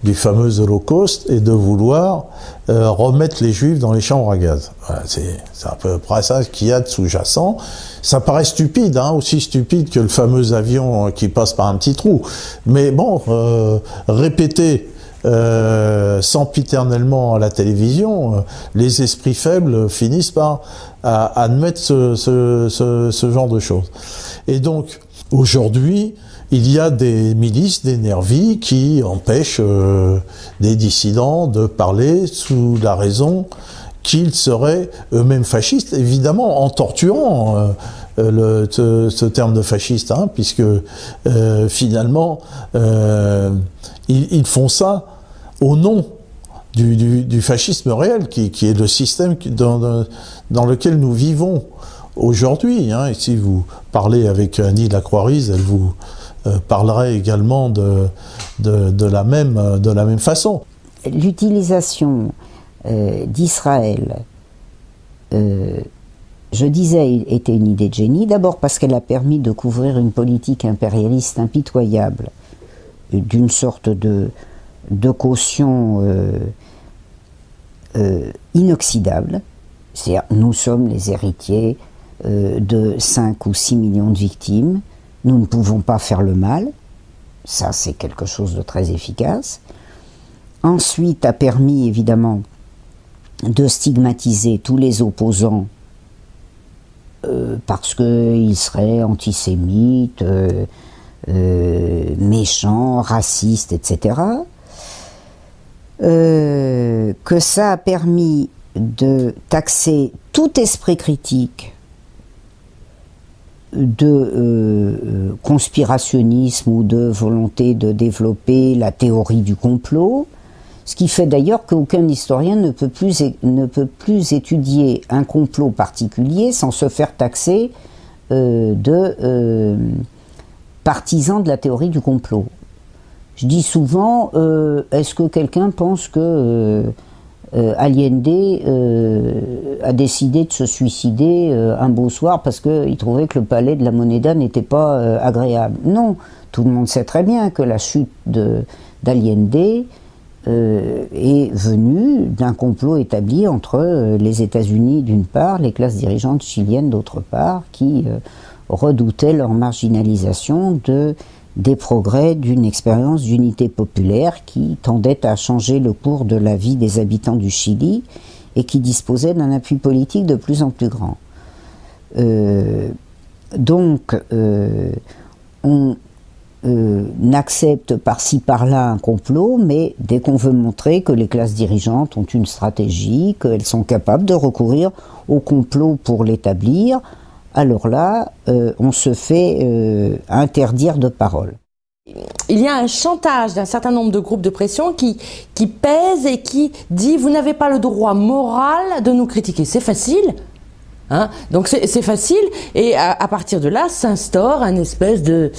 du fameux Holocauste et de vouloir remettre les Juifs dans les chambres à gaz. Voilà, c'est à peu près ça qu'il y a de sous-jacent. Ça paraît stupide, hein, aussi stupide que le fameux avion qui passe par un petit trou. Mais bon, répéter sempiternellement à la télévision, les esprits faibles finissent par admettre ce genre de choses. Et donc, aujourd'hui, il y a des milices, des nervis qui empêchent des dissidents de parler sous la raison qu'ils seraient eux-mêmes fascistes, évidemment en torturant ce terme de fasciste, hein, puisque finalement ils font ça au nom du fascisme réel, qui est le système dans lequel nous vivons aujourd'hui. Hein. Et si vous parlez avec Annie Lacroix-Riz, elle vous parlerait également de la même façon. L'utilisation d'Israël, je disais, était une idée de génie, d'abord parce qu'elle a permis de couvrir une politique impérialiste impitoyable, d'une sorte de caution inoxydable. C'est-à-dire, nous sommes les héritiers de 5 ou 6 millions de victimes, nous ne pouvons pas faire le mal, ça c'est quelque chose de très efficace. Ensuite, a permis évidemment de stigmatiser tous les opposants parce qu'ils seraient antisémites, méchants, racistes, etc. Que ça a permis de taxer tout esprit critique de conspirationnisme ou de volonté de développer la théorie du complot, ce qui fait d'ailleurs qu'aucun historien ne peut plus étudier un complot particulier sans se faire taxer de partisan de la théorie du complot. Je dis souvent, est-ce que quelqu'un pense que Allende a décidé de se suicider un beau soir parce qu'il trouvait que le palais de la Moneda n'était pas agréable? Non, tout le monde sait très bien que la chute d'Allende est venue d'un complot établi entre les États-Unis d'une part, les classes dirigeantes chiliennes d'autre part, qui redoutaient leur marginalisation des progrès d'une expérience d'unité populaire qui tendait à changer le cours de la vie des habitants du Chili et qui disposait d'un appui politique de plus en plus grand. Donc, on accepte par-ci par-là un complot, mais dès qu'on veut montrer que les classes dirigeantes ont une stratégie, qu'elles sont capables de recourir au complot pour l'établir, alors là, on se fait interdire de parole. Il y a un chantage d'un certain nombre de groupes de pression qui pèse et qui dit « vous n'avez pas le droit moral de nous critiquer ». C'est facile. Hein, donc c'est facile, et à partir de là s'instaure un espèce de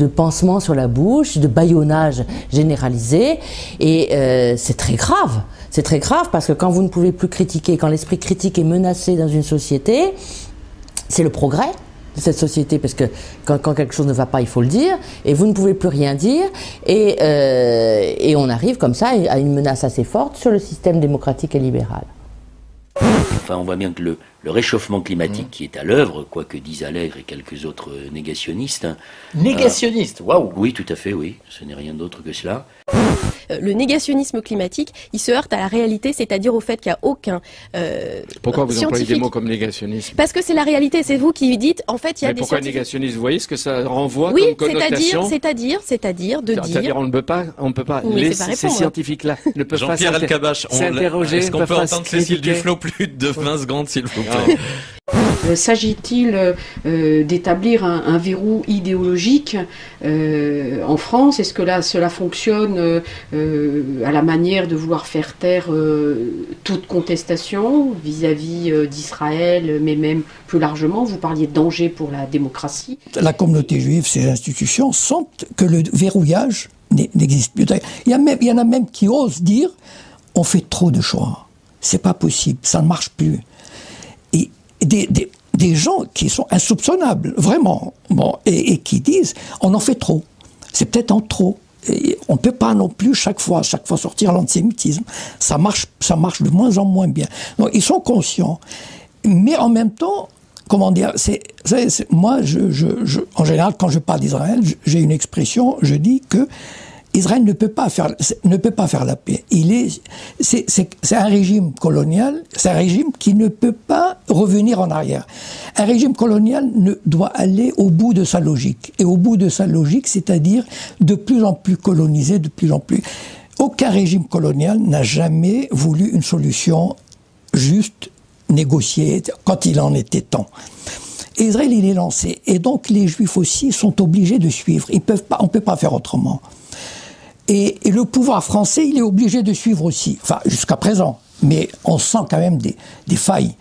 pansement sur la bouche, de bâillonnage généralisé, et c'est très grave. C'est très grave parce que quand vous ne pouvez plus critiquer, quand l'esprit critique est menacé dans une société, c'est le progrès de cette société, parce que quand quelque chose ne va pas, il faut le dire, et vous ne pouvez plus rien dire, et on arrive comme ça à une menace assez forte sur le système démocratique et libéral. Enfin, on voit bien que le réchauffement climatique qui est à l'œuvre, quoi que disent Allègre et quelques autres négationnistes. Négationnistes, waouh! Oui, tout à fait, oui. Ce n'est rien d'autre que cela. Le négationnisme climatique, il se heurte à la réalité, c'est-à-dire au fait qu'il n'y a aucun Pourquoi vous employez scientifique. des mots comme négationnisme? Parce que c'est la réalité, c'est vous qui dites, en fait, il y a Mais des pourquoi scientifiques... négationniste? Vous voyez ce que ça renvoie oui, comme connotation? c'est-à-dire de dire... C'est-à-dire on ne peut pas Oui, ces scientifiques-là ne peuvent pas Jean-Pierre Elkabbach, s'interroger. est-ce qu'on peut entendre Cécile Duflot plus de 20 secondes, s'il vous plaît? S'agit-il d'établir un verrou idéologique en France? Est-ce que là, cela fonctionne à la manière de vouloir faire taire toute contestation vis-à-vis d'Israël, mais même plus largement? Vous parliez de danger pour la démocratie. La communauté juive, ses institutions, sentent que le verrouillage n'existe plus. Il y en a même qui osent dire on fait trop de choix. C'est pas possible, ça ne marche plus. Et des gens qui sont insoupçonnables, vraiment, bon, et qui disent on en fait trop. C'est peut-être en trop. Et on ne peut pas non plus chaque fois sortir l'antisémitisme. Ça marche de moins en moins bien. Donc ils sont conscients, mais en même temps, comment dire, moi, en général, quand je parle d'Israël, j'ai une expression, je dis que Israël ne peut pas faire la paix. C'est un régime colonial, c'est un régime qui ne peut pas revenir en arrière. Un régime colonial doit aller au bout de sa logique. Et au bout de sa logique, c'est-à-dire de plus en plus colonisé, de plus en plus... Aucun régime colonial n'a jamais voulu une solution juste, négociée, quand il en était temps. Israël, il est lancé. Et donc, les Juifs aussi sont obligés de suivre. On ne peut pas faire autrement. Et le pouvoir français, il est obligé de suivre aussi, enfin jusqu'à présent. Mais on sent quand même des failles.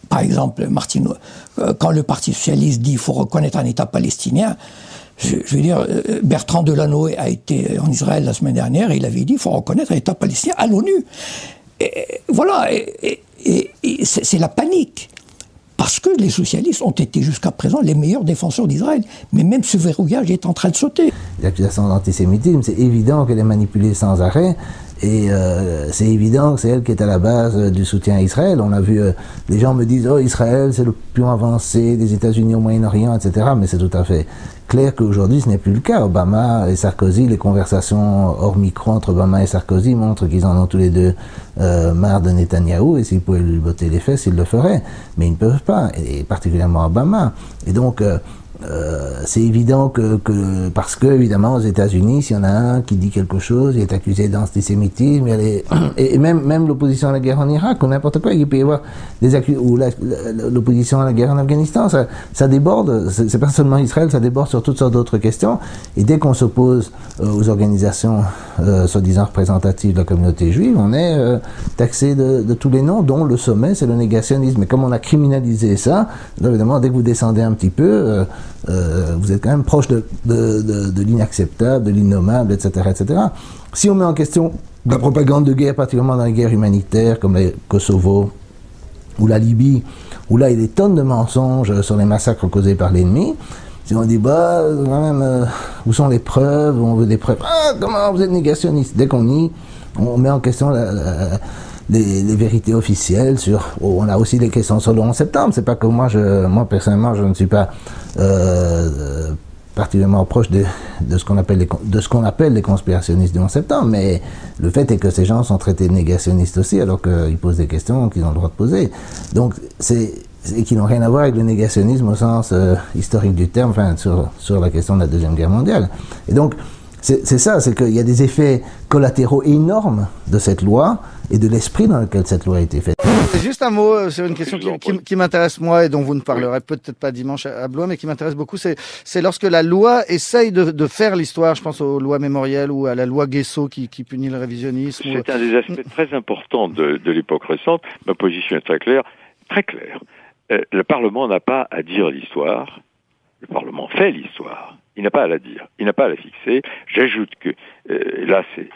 Par exemple, Martino, quand le Parti socialiste dit qu'il faut reconnaître un État palestinien, je veux dire, Bertrand Delanoë a été en Israël la semaine dernière et il avait dit qu'il faut reconnaître un État palestinien à l'ONU. Voilà, et c'est la panique. Parce que les socialistes ont été jusqu'à présent les meilleurs défenseurs d'Israël. Mais même ce verrouillage est en train de sauter. L'accusation d'antisémitisme, c'est évident qu'elle est manipulée sans arrêt. Et c'est évident que c'est elle qui est à la base du soutien à Israël. On a vu, les gens me disent « Oh, Israël, c'est le plus avancé des États-Unis au Moyen-Orient, etc. » Mais c'est tout à fait clair qu'aujourd'hui, ce n'est plus le cas. Obama et Sarkozy, les conversations hors micro entre Obama et Sarkozy montrent qu'ils en ont tous les deux marre de Netanyahou. Et s'ils pouvaient lui botter les fesses, ils le feraient. Mais ils ne peuvent pas, et particulièrement Obama. Et donc... c'est évident que parce que évidemment aux États-Unis, s'il y en a un qui dit quelque chose, il est accusé d'antisémitisme, et même l'opposition à la guerre en Irak ou n'importe quoi, il peut y avoir des ou l'opposition à la guerre en Afghanistan, ça déborde. C'est pas seulement Israël, ça déborde sur toutes sortes d'autres questions. Et dès qu'on s'oppose aux organisations soi-disant représentatives de la communauté juive, on est taxé de tous les noms, dont le sommet, c'est le négationnisme. Mais comme on a criminalisé ça, là, évidemment, dès que vous descendez un petit peu, vous êtes quand même proche de l'inacceptable, de l'innommable, etc., etc. Si on met en question la propagande de guerre, particulièrement dans les guerres humanitaires, comme le Kosovo ou la Libye, où là il y a des tonnes de mensonges sur les massacres causés par l'ennemi, si on dit, bah, quand même, où sont les preuves, on veut des preuves, comment vous êtes négationniste? Dès on met en question les vérités officielles sur... on a aussi les questions sur le 11 septembre. C'est pas que moi personnellement, je ne suis pas particulièrement proche de ce qu'on appelle les conspirationnistes du 11 septembre, mais le fait est que ces gens sont traités de négationnistes aussi, alors qu'ils posent des questions qu'ils ont le droit de poser. Donc, et qui n'ont rien à voir avec le négationnisme au sens historique du terme, enfin, sur la question de la Deuxième Guerre mondiale. Et donc, c'est ça, c'est qu'il y a des effets collatéraux énormes de cette loi et de l'esprit dans lequel cette loi a été faite. Juste un mot sur une question qui m'intéresse moi et dont vous ne parlerez peut-être pas dimanche à Blois, mais qui m'intéresse beaucoup, c'est lorsque la loi essaye de faire l'histoire, je pense aux lois mémorielles ou à la loi Guesso qui punit le révisionnisme. C'est un des aspects très importants de l'époque récente. Ma position est très claire. Le Parlement n'a pas à dire l'histoire, le Parlement fait l'histoire. Il n'a pas à la dire, il n'a pas à la fixer. J'ajoute que, là c'est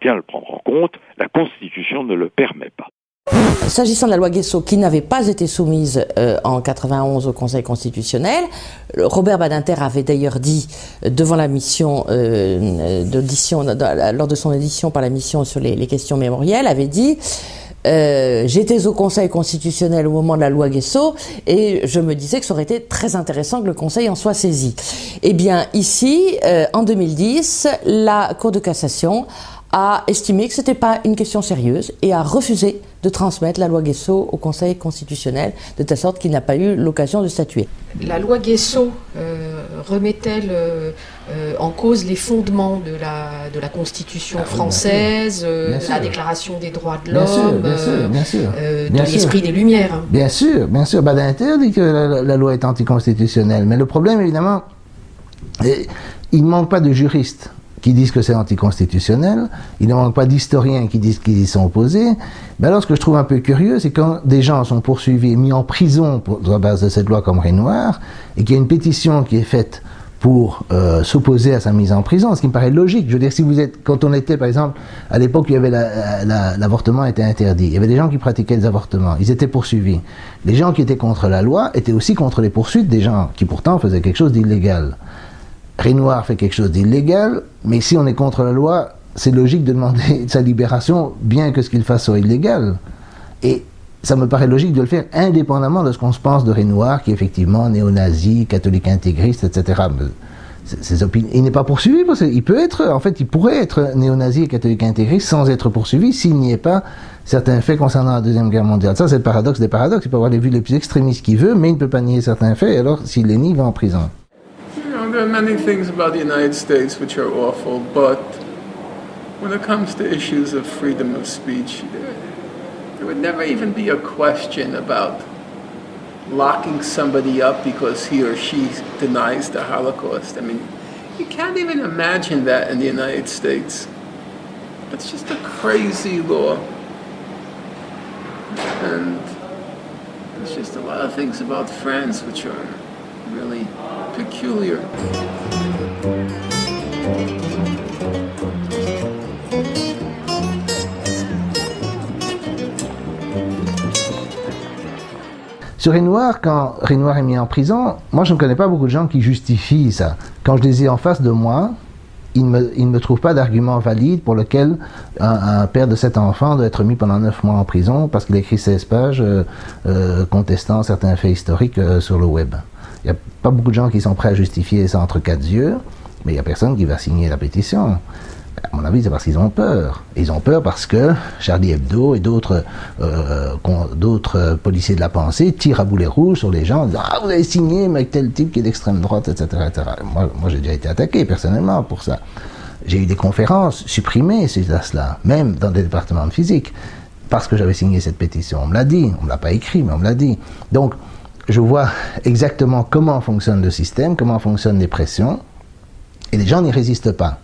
bien le prendre en compte, la Constitution ne le permet pas. S'agissant de la loi Guesso, qui n'avait pas été soumise en 91 au Conseil constitutionnel, Robert Badinter avait d'ailleurs dit devant la mission d'audition, lors de son audition par la mission sur les questions mémorielles, avait dit j'étais au Conseil constitutionnel au moment de la loi Guesso et je me disais que ça aurait été très intéressant que le Conseil en soit saisi. Eh bien, ici, en 2010, la Cour de cassation a estimé que ce n'était pas une question sérieuse et a refusé de transmettre la loi Guesso au Conseil constitutionnel, de telle sorte qu'il n'a pas eu l'occasion de statuer. La loi Guesso remet-elle en cause les fondements de la Constitution française, de la Déclaration des droits de l'homme, de l'esprit des Lumières? Bien sûr. Badinter dit que la loi est anticonstitutionnelle, mais le problème, évidemment, il ne manque pas de juristes qui disent que c'est anticonstitutionnel, il ne manque pas d'historiens qui disent qu'ils y sont opposés. Mais alors, ce que je trouve un peu curieux, c'est quand des gens sont poursuivis et mis en prison sur la base de cette loi comme Renoir, et qu'il y a une pétition qui est faite pour s'opposer à sa mise en prison, ce qui me paraît logique. Je veux dire, si vous êtes, quand on était, par exemple, à l'époque où il y avait l'avortement était interdit, il y avait des gens qui pratiquaient des avortements, ils étaient poursuivis. Les gens qui étaient contre la loi étaient aussi contre les poursuites des gens qui pourtant faisaient quelque chose d'illégal. Renoir fait quelque chose d'illégal, mais si on est contre la loi, c'est logique de demander sa libération, bien que ce qu'il fasse soit illégal. Et ça me paraît logique de le faire indépendamment de ce qu'on se pense de Renoir, qui est effectivement néo-nazi, catholique intégriste, etc. Il n'est pas poursuivi, parce qu'il peut être, en fait, il pourrait être néo-nazi et catholique intégriste sans être poursuivi s'il n'y ait pas certains faits concernant la Deuxième Guerre mondiale. Ça, c'est le paradoxe des paradoxes. Il peut avoir les vues les plus extrémistes qu'il veut, mais il ne peut pas nier certains faits, et alors, s'il les nie, il va en prison. There are many things about the United States which are awful, but when it comes to issues of freedom of speech, there would never even be a question about locking somebody up because he or she denies the Holocaust. I mean, you can't even imagine that in the United States. It's just a crazy law. And there's just a lot of things about France which are really peculiar. Sur Renoir, quand Renoir est mis en prison, moi je ne connais pas beaucoup de gens qui justifient ça. Quand je les ai en face de moi, ils ne me trouvent pas d'argument valide pour lequel un père de 7 enfants doit être mis pendant 9 mois en prison parce qu'il a écrit 16 pages contestant certains faits historiques sur le web. Il n'y a pas beaucoup de gens qui sont prêts à justifier ça entre 4 yeux, mais il n'y a personne qui va signer la pétition. À mon avis, c'est parce qu'ils ont peur. Et ils ont peur parce que Charlie Hebdo et d'autres policiers de la pensée tirent à boulet rouge sur les gens en disant « Ah, vous avez signé, mais avec tel type qui est d'extrême droite, etc. etc. » Moi, j'ai déjà été attaqué personnellement pour ça. J'ai eu des conférences supprimées suite à cela, même dans des départements de physique, parce que j'avais signé cette pétition. On me l'a dit, on ne l'a pas écrit, mais on me l'a dit. Donc, je vois exactement comment fonctionne le système, comment fonctionnent les pressions, et les gens n'y résistent pas.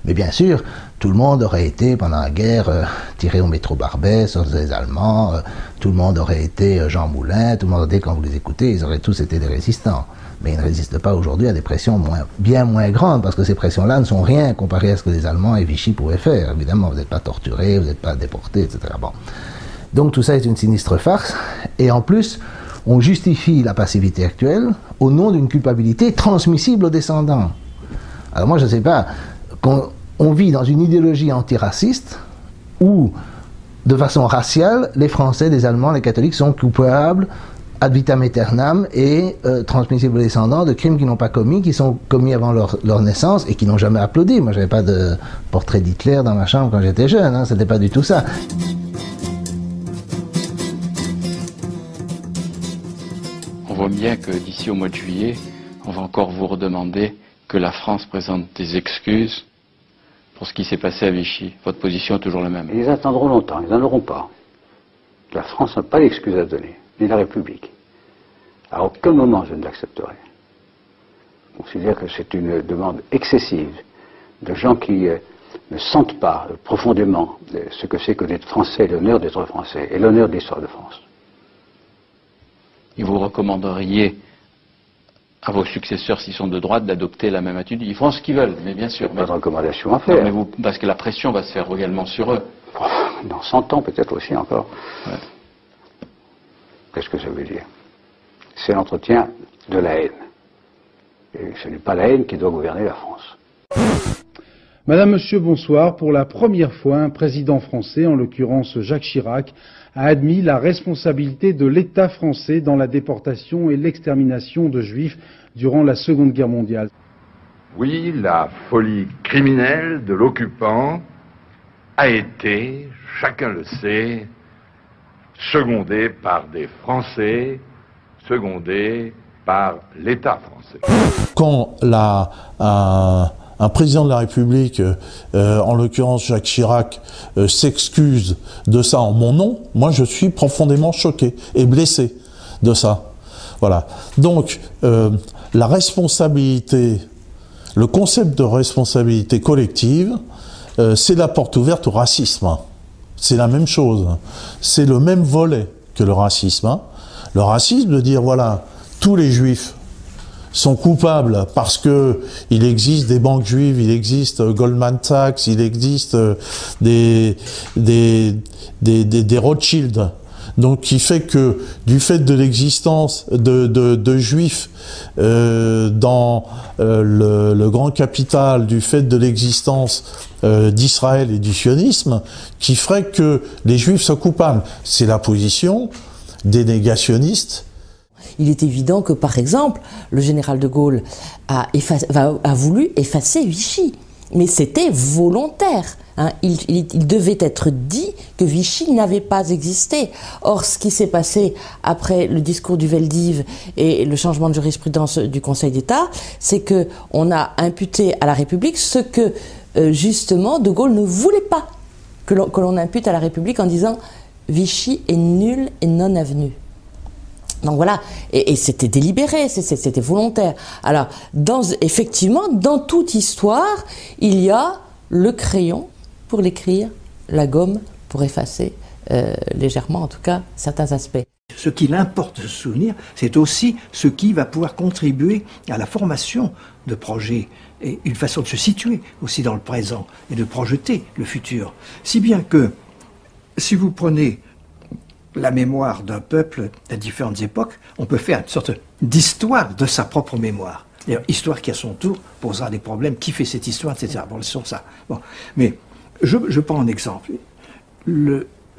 Mais bien sûr, tout le monde aurait été, pendant la guerre, tiré au métro Barbet sur les Allemands, tout le monde aurait été Jean Moulin, tout le monde aurait été, quand vous les écoutez, ils auraient tous été des résistants. Mais ils ne résistent pas aujourd'hui à des pressions bien moins grandes, parce que ces pressions-là ne sont rien comparées à ce que les Allemands et Vichy pouvaient faire. Évidemment, vous n'êtes pas torturés, vous n'êtes pas déportés, etc. Bon. Donc tout ça est une sinistre farce, et en plus, on justifie la passivité actuelle au nom d'une culpabilité transmissible aux descendants. Alors moi, je ne sais pas, on vit dans une idéologie antiraciste où, de façon raciale, les Français, les Allemands, les catholiques sont coupables ad vitam aeternam et transmissibles aux descendants de crimes qu'ils n'ont pas commis, qui sont commis avant leur naissance et qui n'ont jamais applaudi. Moi, j'avais pas de portrait d'Hitler dans ma chambre quand j'étais jeune, hein, c'était pas du tout ça. comme bien que d'ici au mois de juillet, on va encore vous redemander que la France présente des excuses pour ce qui s'est passé à Vichy. Votre position est toujours la même. Ils attendront longtemps, ils n'en auront pas. La France n'a pas d'excuses à donner, ni la République. À aucun moment je ne l'accepterai. Je considère que c'est une demande excessive de gens qui ne sentent pas profondément ce que c'est que d'être français, l'honneur d'être français et l'honneur de l'histoire de France. Et vous recommanderiez à vos successeurs, s'ils sont de droite, d'adopter la même attitude? Ils feront ce qu'ils veulent, mais bien sûr. Pas de recommandation à faire. Non, mais parce que la pression va se faire également sur eux. Dans 100 ans, peut-être aussi encore. Ouais. Qu'est-ce que ça veut dire? C'est l'entretien de la haine. Et ce n'est pas la haine qui doit gouverner la France. Madame, Monsieur, bonsoir. Pour la première fois, un président français, en l'occurrence Jacques Chirac, a admis la responsabilité de l'État français dans la déportation et l'extermination de Juifs durant la Seconde Guerre mondiale. Oui, la folie criminelle de l'occupant a été, chacun le sait, secondée par des Français, secondée par l'État français. Quand un président de la République, en l'occurrence Jacques Chirac, s'excuse de ça en mon nom, moi je suis profondément choqué et blessé de ça. Voilà. Donc, la responsabilité, le concept de responsabilité collective, c'est la porte ouverte au racisme. C'est la même chose. C'est le même volet que le racisme. Le racisme de dire, voilà, tous les juifs sont coupables parce que il existe des banques juives, il existe Goldman Sachs, il existe des Rothschild. Donc, qui fait que, du fait de l'existence de juifs dans le grand capital, du fait de l'existence d'Israël et du sionisme, qui ferait que les juifs soient coupables. C'est la position des négationnistes. Il est évident que, par exemple, le général de Gaulle a voulu effacer Vichy. Mais c'était volontaire. Hein. Il devait être dit que Vichy n'avait pas existé. Or, ce qui s'est passé après le discours du Veldiv et le changement de jurisprudence du Conseil d'État, c'est qu'on a imputé à la République ce que, justement, de Gaulle ne voulait pas que l'on impute à la République en disant « Vichy est nul et non avenu ». Donc voilà, et c'était délibéré, c'était volontaire. Alors, effectivement, dans toute histoire, il y a le crayon pour l'écrire, la gomme pour effacer légèrement, en tout cas, certains aspects. Ce qu'il importe de se souvenir, c'est aussi ce qui va pouvoir contribuer à la formation de projets et une façon de se situer aussi dans le présent et de projeter le futur. Si bien que, si vous prenez la mémoire d'un peuple à différentes époques, on peut faire une sorte d'histoire de sa propre mémoire. D'ailleurs, histoire qui à son tour posera des problèmes. Qui fait cette histoire, etc. Bon, laissons ça. Bon. Mais je prends un exemple.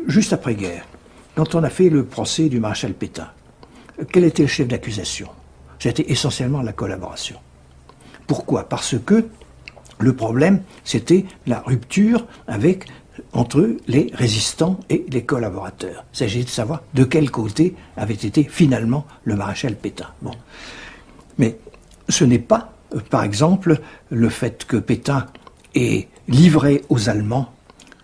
Juste après-guerre, quand on a fait le procès du maréchal Pétain, quel était le chef d'accusation? C'était essentiellement la collaboration. Pourquoi? Parce que le problème, c'était la rupture entre les résistants et les collaborateurs. Il s'agit de savoir de quel côté avait été finalement le maréchal Pétain. Bon. Mais ce n'est pas, par exemple, le fait que Pétain ait livré aux Allemands,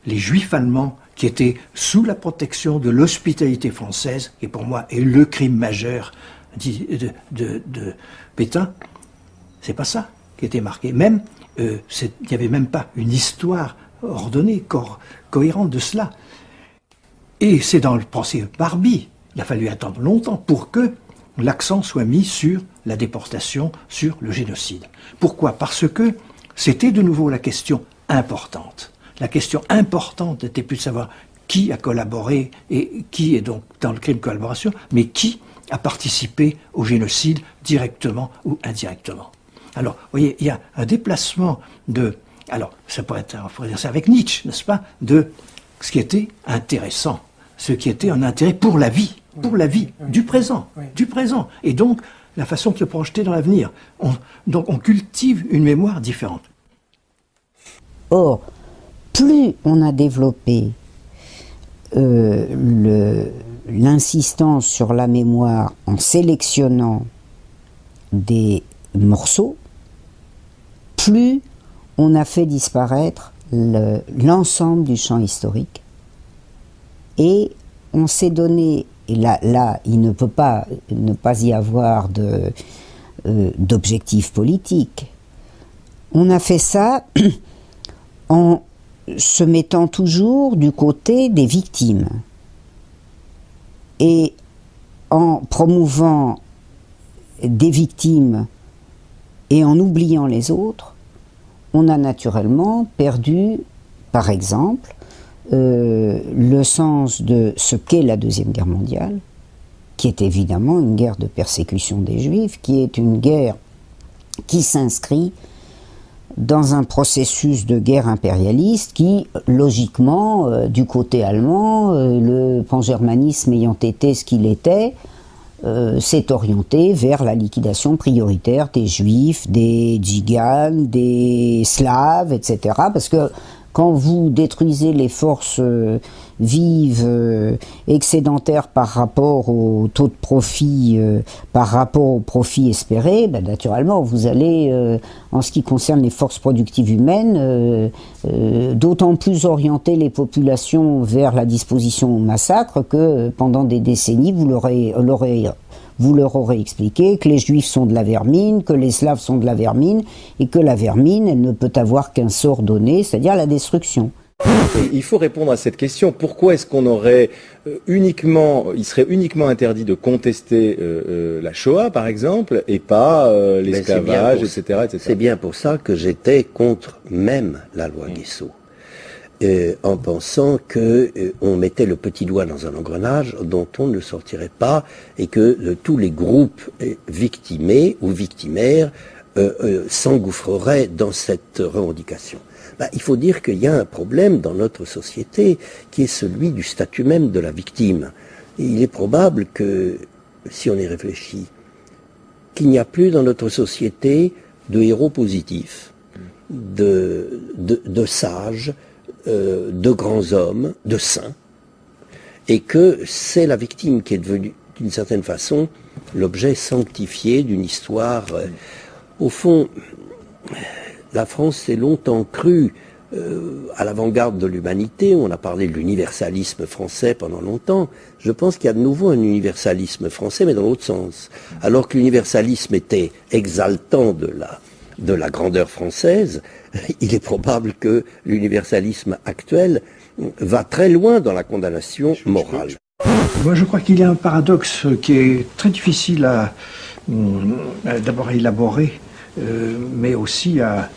les Juifs allemands qui étaient sous la protection de l'hospitalité française, qui pour moi est le crime majeur de Pétain. C'est pas ça qui était marqué. Même, il n'y avait même pas une histoire ordonnée, cohérente de cela. Et c'est dans le procès Barbie, il a fallu attendre longtemps pour que l'accent soit mis sur la déportation, sur le génocide. Pourquoi? Parce que c'était de nouveau la question importante. La question importante n'était plus de savoir qui a collaboré et qui est donc dans le crime de collaboration, mais qui a participé au génocide directement ou indirectement. Alors, vous voyez, il y a un déplacement alors, ça pourrait être, on pourrait dire ça avec Nietzsche, n'est-ce pas, de ce qui était intéressant, ce qui était un intérêt pour la vie, du présent, et donc la façon de se projeter dans l'avenir. Donc on cultive une mémoire différente. Or, plus on a développé l'insistance sur la mémoire en sélectionnant des morceaux, plus on a fait disparaître l'ensemble du champ historique. Et on s'est donné, et là il ne peut pas ne pas y avoir d'objectif politique. On a fait ça en se mettant toujours du côté des victimes et en promouvant des victimes et en oubliant les autres. On a naturellement perdu, par exemple, le sens de ce qu'est la Deuxième Guerre mondiale, qui est évidemment une guerre de persécution des Juifs, qui est une guerre qui s'inscrit dans un processus de guerre impérialiste qui, logiquement, du côté allemand, le pangermanisme ayant été ce qu'il était, s'est orienté vers la liquidation prioritaire des Juifs, des Tziganes, des Slaves, etc. Parce que quand vous détruisez les forces vives excédentaires par rapport au taux de profit, par rapport au profit espéré, ben naturellement vous allez, en ce qui concerne les forces productives humaines, d'autant plus orienter les populations vers la disposition au massacre que pendant des décennies vous leur aurez expliqué que les Juifs sont de la vermine, que les Slaves sont de la vermine, et que la vermine, elle ne peut avoir qu'un sort donné, c'est-à-dire la destruction. Il faut répondre à cette question. Pourquoi est-ce qu'on aurait il serait uniquement interdit de contester la Shoah, par exemple, et pas l'esclavage, etc., etc. C'est bien pour ça que j'étais contre même la loi Guessot. En pensant que on mettait le petit doigt dans un engrenage dont on ne sortirait pas et que tous les groupes victimés ou victimaires s'engouffreraient dans cette revendication. Il faut dire qu'il y a un problème dans notre société qui est celui du statut même de la victime. Et il est probable que, si on y réfléchit, qu'il n'y a plus dans notre société de héros positifs, de sages, de grands hommes, de saints, et que c'est la victime qui est devenue, d'une certaine façon, l'objet sanctifié d'une histoire. Au fond, la France s'est longtemps crue à l'avant-garde de l'humanité. On a parlé de l'universalisme français pendant longtemps. Je pense qu'il y a de nouveau un universalisme français, mais dans l'autre sens. Alors que l'universalisme était exaltant de la grandeur française, il est probable que l'universalisme actuel va très loin dans la condamnation morale. Moi, je crois qu'il y a un paradoxe qui est très difficile d'abord à élaborer, mais aussi à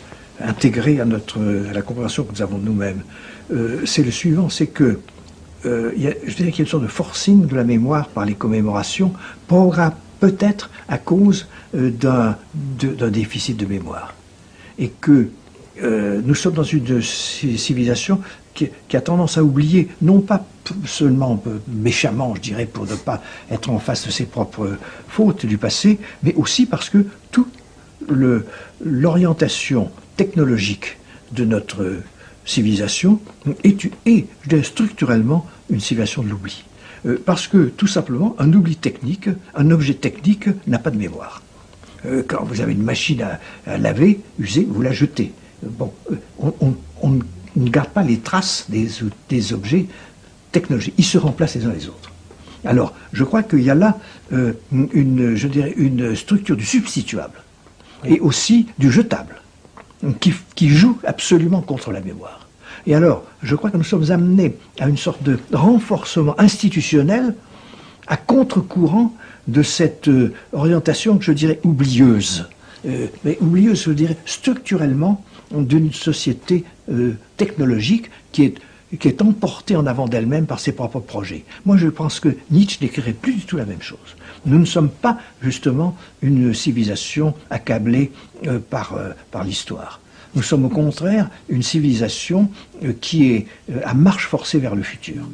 intégrer à la compréhension que nous avons de nous-mêmes. C'est le suivant, c'est que je dirais qu'il y a une sorte de forcing de la mémoire par les commémorations, peut-être à cause d'un déficit de mémoire. Et que nous sommes dans une civilisation qui a tendance à oublier, non pas seulement méchamment, je dirais, pour ne pas être en face de ses propres fautes du passé, mais aussi parce que toute l'orientation technologique de notre civilisation est, je dirais, structurellement une civilisation de l'oubli. Parce que, tout simplement, un oubli technique, un objet technique n'a pas de mémoire. Quand vous avez une machine à laver, usée, vous la jetez. Bon, on ne garde pas les traces des objets technologiques. Ils se remplacent les uns les autres. Alors, je crois qu'il y a là une structure du substituable et aussi du jetable qui joue absolument contre la mémoire. Et alors, je crois que nous sommes amenés à une sorte de renforcement institutionnel à contre-courant de cette orientation que je dirais oublieuse. Mais oublieuse, je dirais, structurellement d'une société technologique qui est emportée en avant d'elle-même par ses propres projets. Moi, je pense que Nietzsche n'écrirait plus du tout la même chose. Nous ne sommes pas, justement, une civilisation accablée par l'histoire. Nous sommes au contraire une civilisation qui est à marche forcée vers le futur.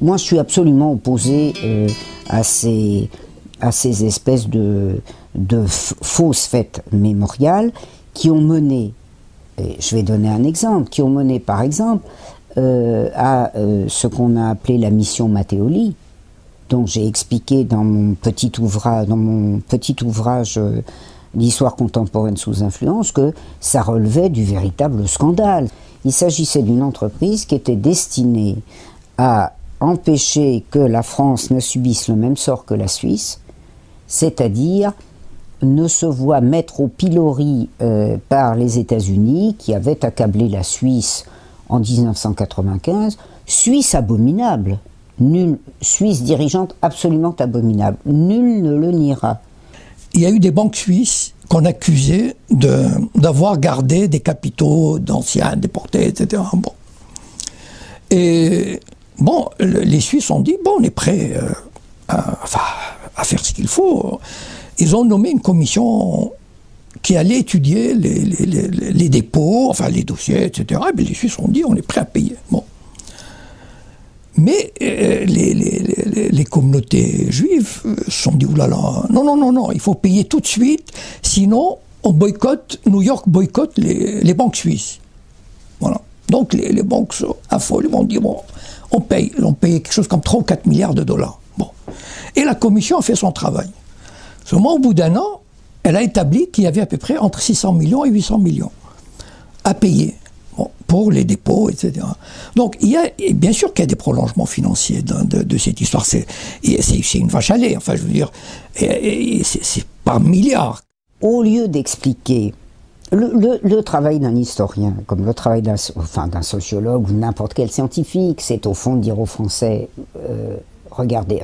Moi, je suis absolument opposé à ces espèces de fausses fêtes mémoriales qui ont mené et je vais donner un exemple, qui ont mené par exemple à ce qu'on a appelé la mission Matteoli, dont j'ai expliqué dans mon petit ouvrage l'histoire contemporaine sous influence, que ça relevait du véritable scandale. Il s'agissait d'une entreprise qui était destinée à empêcher que la France ne subisse le même sort que la Suisse, c'est-à-dire ne se voit mettre au pilori par les États-Unis, qui avaient accablé la Suisse en 1995, Suisse abominable, Suisse dirigeante absolument abominable, nul ne le niera. Il y a eu des banques suisses qu'on accusait d'avoir gardé des capitaux d'anciens déportés, etc. Bon. Et bon, les Suisses ont dit, bon, on est prêt à faire ce qu'il faut. Ils ont nommé une commission qui allait étudier les dépôts, enfin les dossiers, etc. Et bien les Suisses ont dit, on est prêt à payer. Bon. Mais les communautés juives se sont dit, oulala, non, il faut payer tout de suite, sinon on boycotte, New York boycotte les banques suisses. Voilà. Donc les banques sont affolées, vont dire, bon, on paye. Ils ont payé quelque chose comme 3 ou 4 milliards de dollars. Bon. Et la commission a fait son travail. Seulement, au bout d'un an, elle a établi qu'il y avait à peu près entre 600 millions et 800 millions à payer. Bon, pour les dépôts, etc. Donc, bien sûr qu'il y a des prolongements financiers de cette histoire. C'est une vache à lait, enfin, je veux dire, c'est par milliards. Au lieu d'expliquer le travail d'un historien, comme le travail d'un sociologue ou n'importe quel scientifique, c'est au fond de dire aux Français, regardez,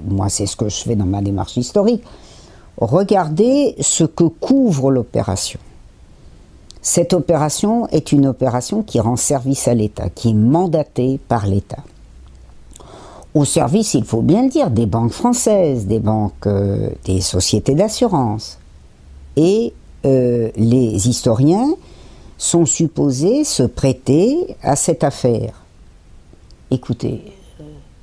moi c'est ce que je fais dans ma démarche historique, regardez ce que couvre l'opération. Cette opération est une opération qui rend service à l'État, qui est mandatée par l'État. Au service, il faut bien le dire, des banques françaises, des sociétés d'assurance. Et les historiens sont supposés se prêter à cette affaire. Écoutez,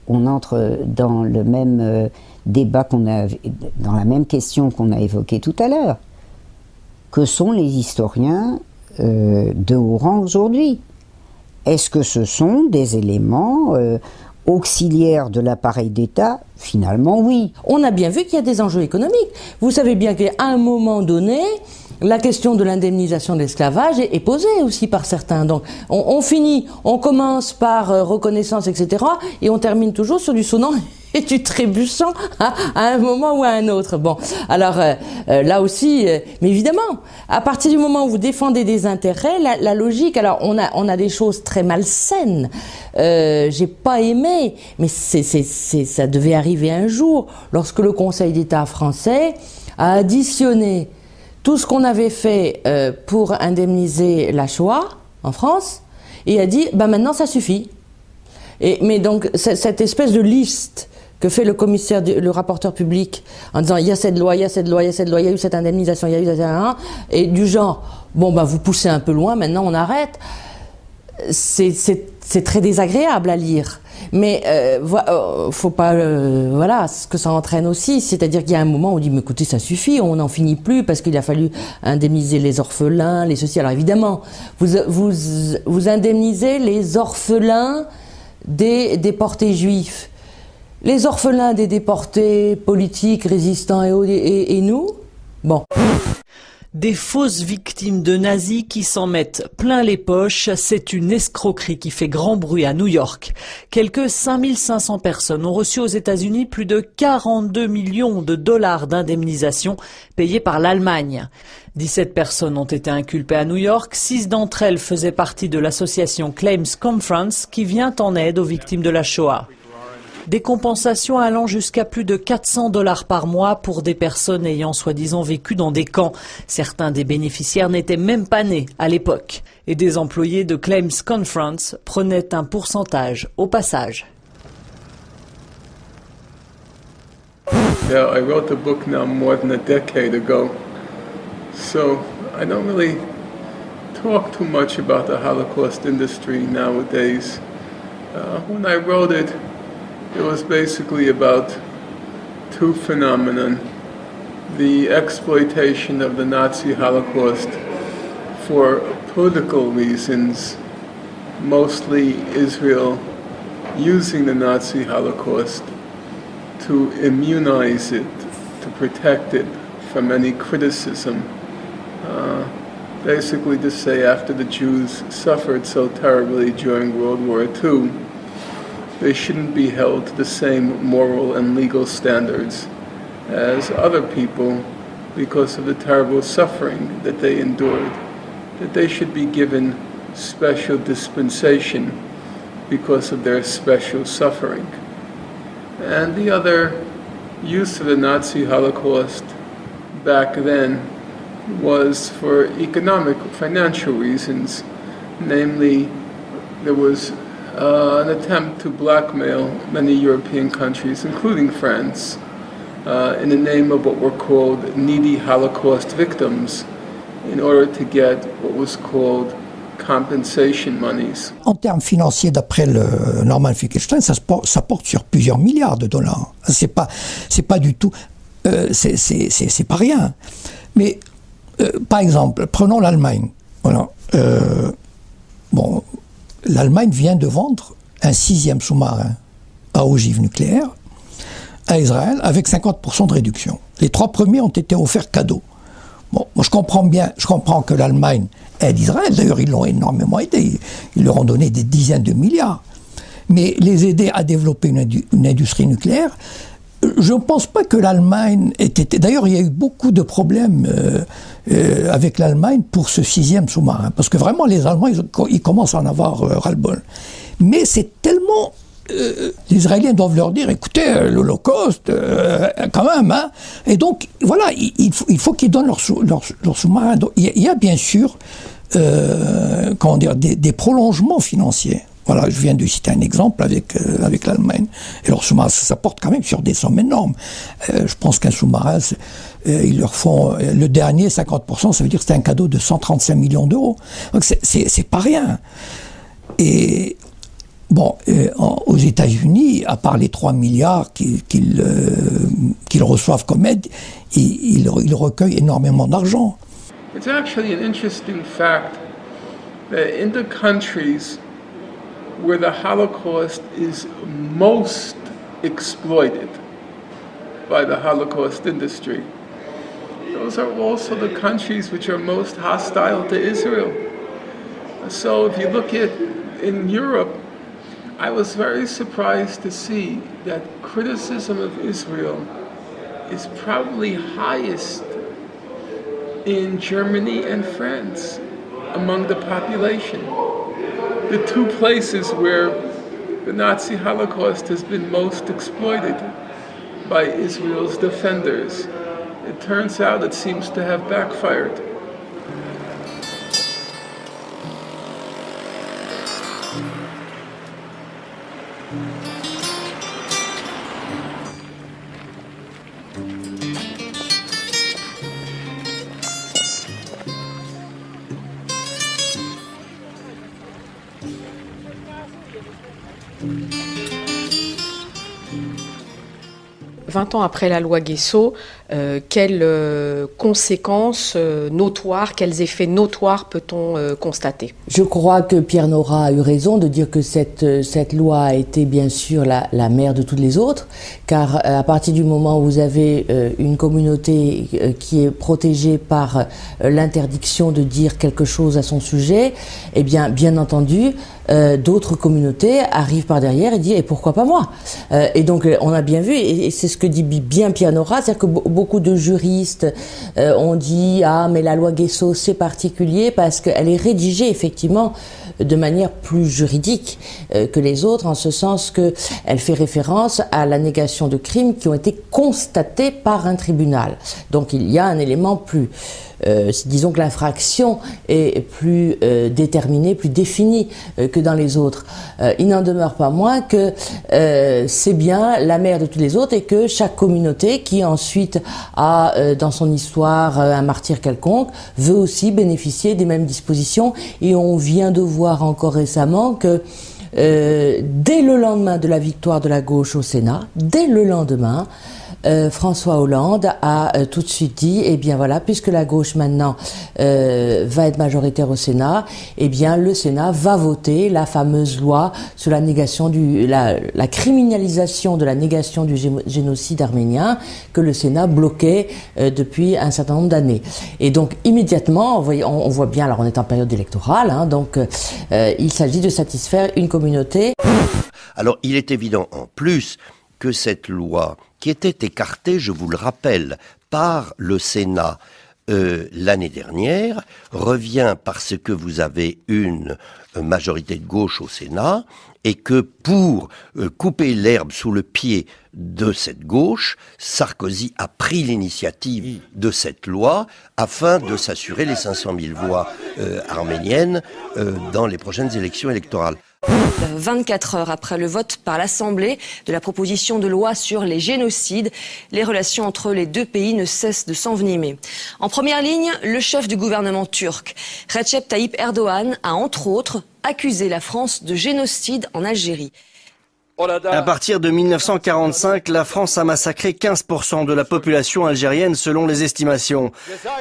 on entre dans le même débat dans la même question qu'on a évoquée tout à l'heure. Que sont les historiens de haut rang aujourd'hui? Est-ce que ce sont des éléments auxiliaires de l'appareil d'État? Finalement, oui. On a bien vu qu'il y a des enjeux économiques. Vous savez bien qu'à un moment donné, la question de l'indemnisation de l'esclavage est posée aussi par certains. Donc, on commence par reconnaissance, etc., et on termine toujours sur du sonnant et du trébuchant à un moment ou à un autre. Bon, alors là aussi, mais évidemment, à partir du moment où vous défendez des intérêts, la logique, alors on a des choses très malsaines. J'ai pas aimé, mais ça devait arriver un jour, lorsque le Conseil d'État français a additionné tout ce qu'on avait fait pour indemniser la Shoah en France, et a dit, maintenant ça suffit. Mais donc, cette espèce de liste que fait le rapporteur public, en disant, il y a cette loi, il y a cette loi, il y a cette loi, il y a eu cette indemnisation, il y a eu cette... Et du genre, vous poussez un peu loin, maintenant on arrête. C'est très désagréable à lire. Mais faut pas, ce que ça entraîne aussi, c'est-à-dire qu'il y a un moment où on dit, mais écoutez, ça suffit, on n'en finit plus parce qu'il a fallu indemniser les orphelins, les ceci. Alors évidemment, vous indemnisez les orphelins des déportés juifs. Les orphelins des déportés politiques, résistants et nous, bon. Des fausses victimes de nazis qui s'en mettent plein les poches, c'est une escroquerie qui fait grand bruit à New York. Quelques 5500 personnes ont reçu aux États-Unis plus de 42 millions de dollars d'indemnisation payés par l'Allemagne. 17 personnes ont été inculpées à New York, 6 d'entre elles faisaient partie de l'association Claims Conference qui vient en aide aux victimes de la Shoah. Des compensations allant jusqu'à plus de 400 $ par mois pour des personnes ayant soi-disant vécu dans des camps. Certains des bénéficiaires n'étaient même pas nés à l'époque. Et des employés de Claims Conference prenaient un pourcentage au passage. Yeah, I wrote the book now more than a decade ago. So I don't really talk too much about the Holocaust industry nowadays. When I wrote it, it was basically about two phenomena: the exploitation of the Nazi Holocaust for political reasons, mostly Israel using the Nazi Holocaust to immunize it, to protect it from any criticism. Basically to say after the Jews suffered so terribly during World War II, they shouldn't be held to the same moral and legal standards as other people because of the terrible suffering that they endured, that they should be given special dispensation because of their special suffering. And the other use of the Nazi Holocaust back then was for economic, financial reasons. Namely, there was an attempt to blackmail many European countries, including France, in the name of what were called needy Holocaust victims, in order to get what was called compensation monies. En termes financiers, d'après le Norman Finkelstein, ça porte sur plusieurs milliards de dollars. C'est pas du tout, c'est pas rien. Mais par exemple, prenons l'Allemagne. Voilà. Bon, l'Allemagne vient de vendre un 6e sous-marin à ogive nucléaire à Israël avec 50% de réduction. Les 3 premiers ont été offerts cadeaux. Bon, moi je comprends que l'Allemagne aide Israël. D'ailleurs, ils l'ont énormément aidé. Ils leur ont donné des dizaines de milliards. Mais les aider à développer une industrie nucléaire, je ne pense pas que l'Allemagne était... D'ailleurs, il y a eu beaucoup de problèmes avec l'Allemagne pour ce 6e sous-marin. Parce que vraiment, les Allemands, ils commencent à en avoir ras-le-bol. Mais c'est tellement... les Israéliens doivent leur dire, écoutez, l'Holocauste, quand même, hein. Et donc, voilà, il faut qu'ils donnent leur sous-marin. Il y a bien sûr, comment dire, des prolongements financiers. Voilà, je viens de citer un exemple avec l'Allemagne. Et leur sous-marin, ça porte quand même sur des sommes énormes. Je pense qu'un sous-marin, ils leur font, le dernier, 50%, ça veut dire que c'était un cadeau de 135 millions d'euros. Donc c'est pas rien. Et bon, aux États-Unis, à part les 3 milliards qu'ils reçoivent comme aide, ils recueillent énormément d'argent. It's actually an interesting fact that in the countries where the Holocaust is most exploited by the Holocaust industry, those are also the countries which are most hostile to Israel. So if you look at in Europe, I was very surprised to see that criticism of Israel is probably highest in Germany and France among the population. The 2 places where the Nazi Holocaust has been most exploited by Israel's defenders. It turns out it seems to have backfired. Ans après la loi Guesso, quelles conséquences notoires, quels effets notoires peut-on constater? Je crois que Pierre Nora a eu raison de dire que cette loi a été bien sûr la mère de toutes les autres, car à partir du moment où vous avez une communauté qui est protégée par l'interdiction de dire quelque chose à son sujet, eh bien entendu, d'autres communautés arrivent par derrière et disent « et pourquoi pas moi ?» Et donc on a bien vu, et c'est ce que dit bien Pierre Nora, c'est-à-dire que beaucoup de juristes ont dit « ah mais la loi Guesso c'est particulier parce qu'elle est rédigée effectivement de manière plus juridique que les autres, en ce sens qu'elle fait référence à la négation de crimes qui ont été constatés par un tribunal. Donc il y a un élément plus... disons que l'infraction est plus déterminée, plus définie que dans les autres. Il n'en demeure pas moins que c'est bien la mère de toutes les autres et que chaque communauté qui ensuite a dans son histoire un martyr quelconque veut aussi bénéficier des mêmes dispositions. Et on vient de voir encore récemment que dès le lendemain de la victoire de la gauche au Sénat, dès le lendemain, François Hollande a tout de suite dit, eh bien voilà, puisque la gauche maintenant va être majoritaire au Sénat, eh bien le Sénat va voter la fameuse loi sur la négation la criminalisation de la négation du génocide arménien que le Sénat bloquait depuis un certain nombre d'années. Et donc immédiatement, on voit bien, alors on est en période électorale, hein, donc il s'agit de satisfaire une communauté. Alors il est évident en plus que cette loi, qui était écartée, je vous le rappelle, par le Sénat l'année dernière, revient parce que vous avez une majorité de gauche au Sénat et que pour couper l'herbe sous le pied de cette gauche, Sarkozy a pris l'initiative de cette loi afin de s'assurer les 500 000 voix arméniennes dans les prochaines élections électorales. 24 heures après le vote par l'Assemblée de la proposition de loi sur les génocides, les relations entre les deux pays ne cessent de s'envenimer. En première ligne, le chef du gouvernement turc, Recep Tayyip Erdogan, a entre autres accusé la France de génocide en Algérie. À partir de 1945, la France a massacré 15% de la population algérienne selon les estimations.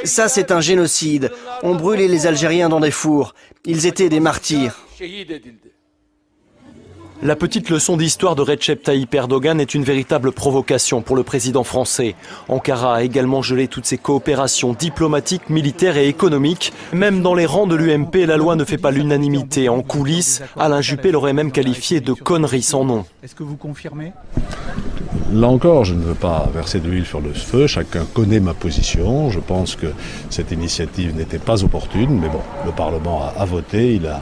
Ça, c'est un génocide. On brûlait les Algériens dans des fours. Ils étaient des martyrs. La petite leçon d'histoire de Recep Tayyip Erdogan est une véritable provocation pour le président français. Ankara a également gelé toutes ses coopérations diplomatiques, militaires et économiques. Même dans les rangs de l'UMP, la loi ne fait pas l'unanimité. En coulisses, Alain Juppé l'aurait même qualifié de connerie sans nom. Est-ce que vous confirmez ? Là encore, je ne veux pas verser de l'huile sur le feu. Chacun connaît ma position. Je pense que cette initiative n'était pas opportune. Mais bon, le Parlement a voté, il a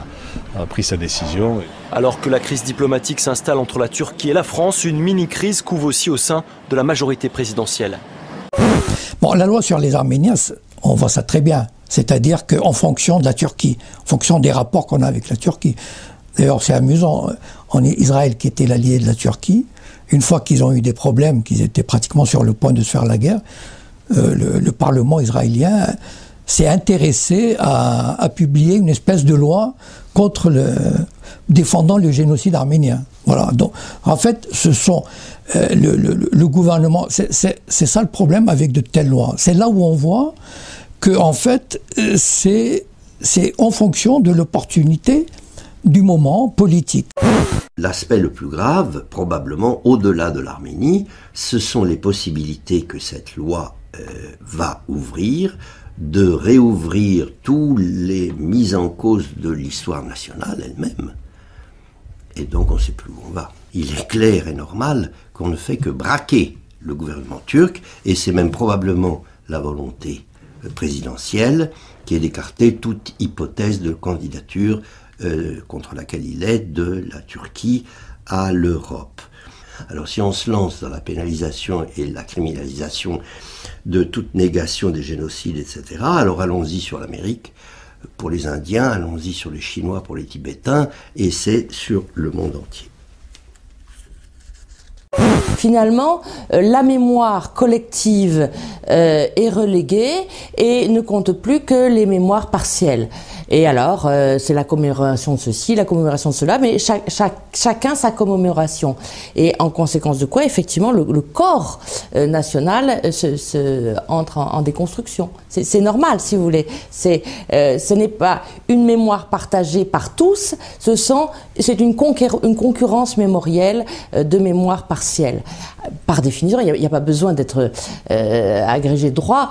pris sa décision. Alors que la crise diplomatique s'installe entre la Turquie et la France, une mini-crise couve aussi au sein de la majorité présidentielle. Bon, la loi sur les Arméniens, on voit ça très bien. C'est-à-dire qu'en fonction de la Turquie, en fonction des rapports qu'on a avec la Turquie. D'ailleurs, c'est amusant, en Israël, qui était l'allié de la Turquie, une fois qu'ils ont eu des problèmes, qu'ils étaient pratiquement sur le point de se faire la guerre, le Parlement israélien s'est intéressé à publier une espèce de loi défendant le génocide arménien. Voilà. Donc, en fait, ce sont le gouvernement. C'est ça le problème avec de telles lois. C'est là où on voit que, en fait, c'est en fonction de l'opportunité du moment politique. L'aspect le plus grave, probablement au-delà de l'Arménie, ce sont les possibilités que cette loi va ouvrir de réouvrir toutes les mises en cause de l'histoire nationale elle-même. Et donc on ne sait plus où on va. Il est clair et normal qu'on ne fait que braquer le gouvernement turc, et c'est même probablement la volonté présidentielle qui est d'écarter toute hypothèse de candidature contre laquelle il est de la Turquie à l'Europe. Alors si on se lance dans la pénalisation et la criminalisation de toute négation des génocides, etc., alors allons-y sur l'Amérique pour les Indiens, allons-y sur les Chinois pour les Tibétains, et c'est sur le monde entier. Finalement, la mémoire collective est reléguée et ne compte plus que les mémoires partielles. Et alors, c'est la commémoration de ceci, la commémoration de cela, mais chacun sa commémoration. Et en conséquence de quoi, effectivement, le corps national entre en déconstruction. C'est normal, si vous voulez. Ce n'est pas une mémoire partagée par tous, c'est une concurrence mémorielle de mémoire partielle. Par définition, il n'y a pas besoin d'être agrégé de droit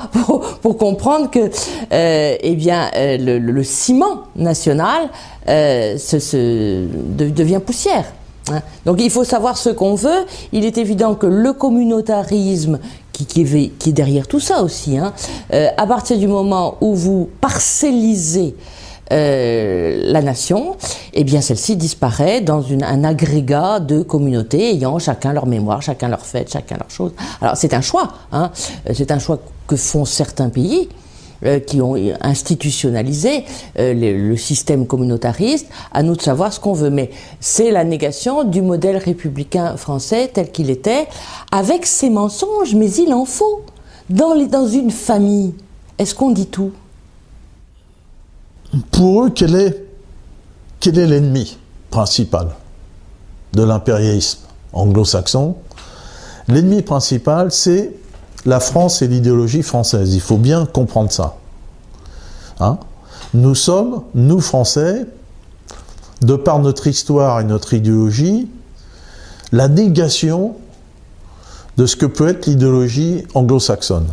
pour comprendre que le ciment national devient poussière. Hein. Donc il faut savoir ce qu'on veut. Il est évident que le communautarisme qui est derrière tout ça aussi, hein, à partir du moment où vous parcellisez la nation, eh bien celle-ci disparaît dans un agrégat de communautés ayant chacun leur mémoire, chacun leur fête, chacun leur chose. Alors c'est un choix, hein, c'est un choix que font certains pays qui ont institutionnalisé le système communautariste. À nous de savoir ce qu'on veut, mais c'est la négation du modèle républicain français tel qu'il était, avec ses mensonges, mais il en faut. Dans une famille, est-ce qu'on dit tout ? Pour eux, quel est l'ennemi principal de l'impérialisme anglo-saxon? L'ennemi principal, c'est la France et l'idéologie française. Il faut bien comprendre ça. Hein? Nous sommes, nous Français, de par notre histoire et notre idéologie, la négation de ce que peut être l'idéologie anglo-saxonne.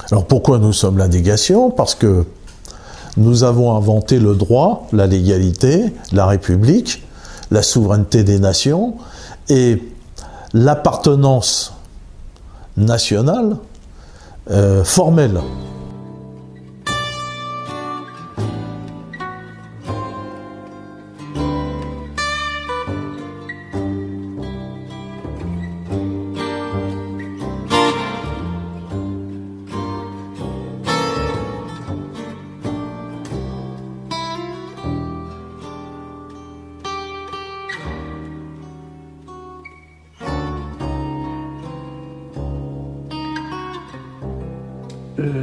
Alors pourquoi nous sommes la négation? Parce que nous avons inventé le droit, la légalité, la République, la souveraineté des nations et l'appartenance nationale formelle.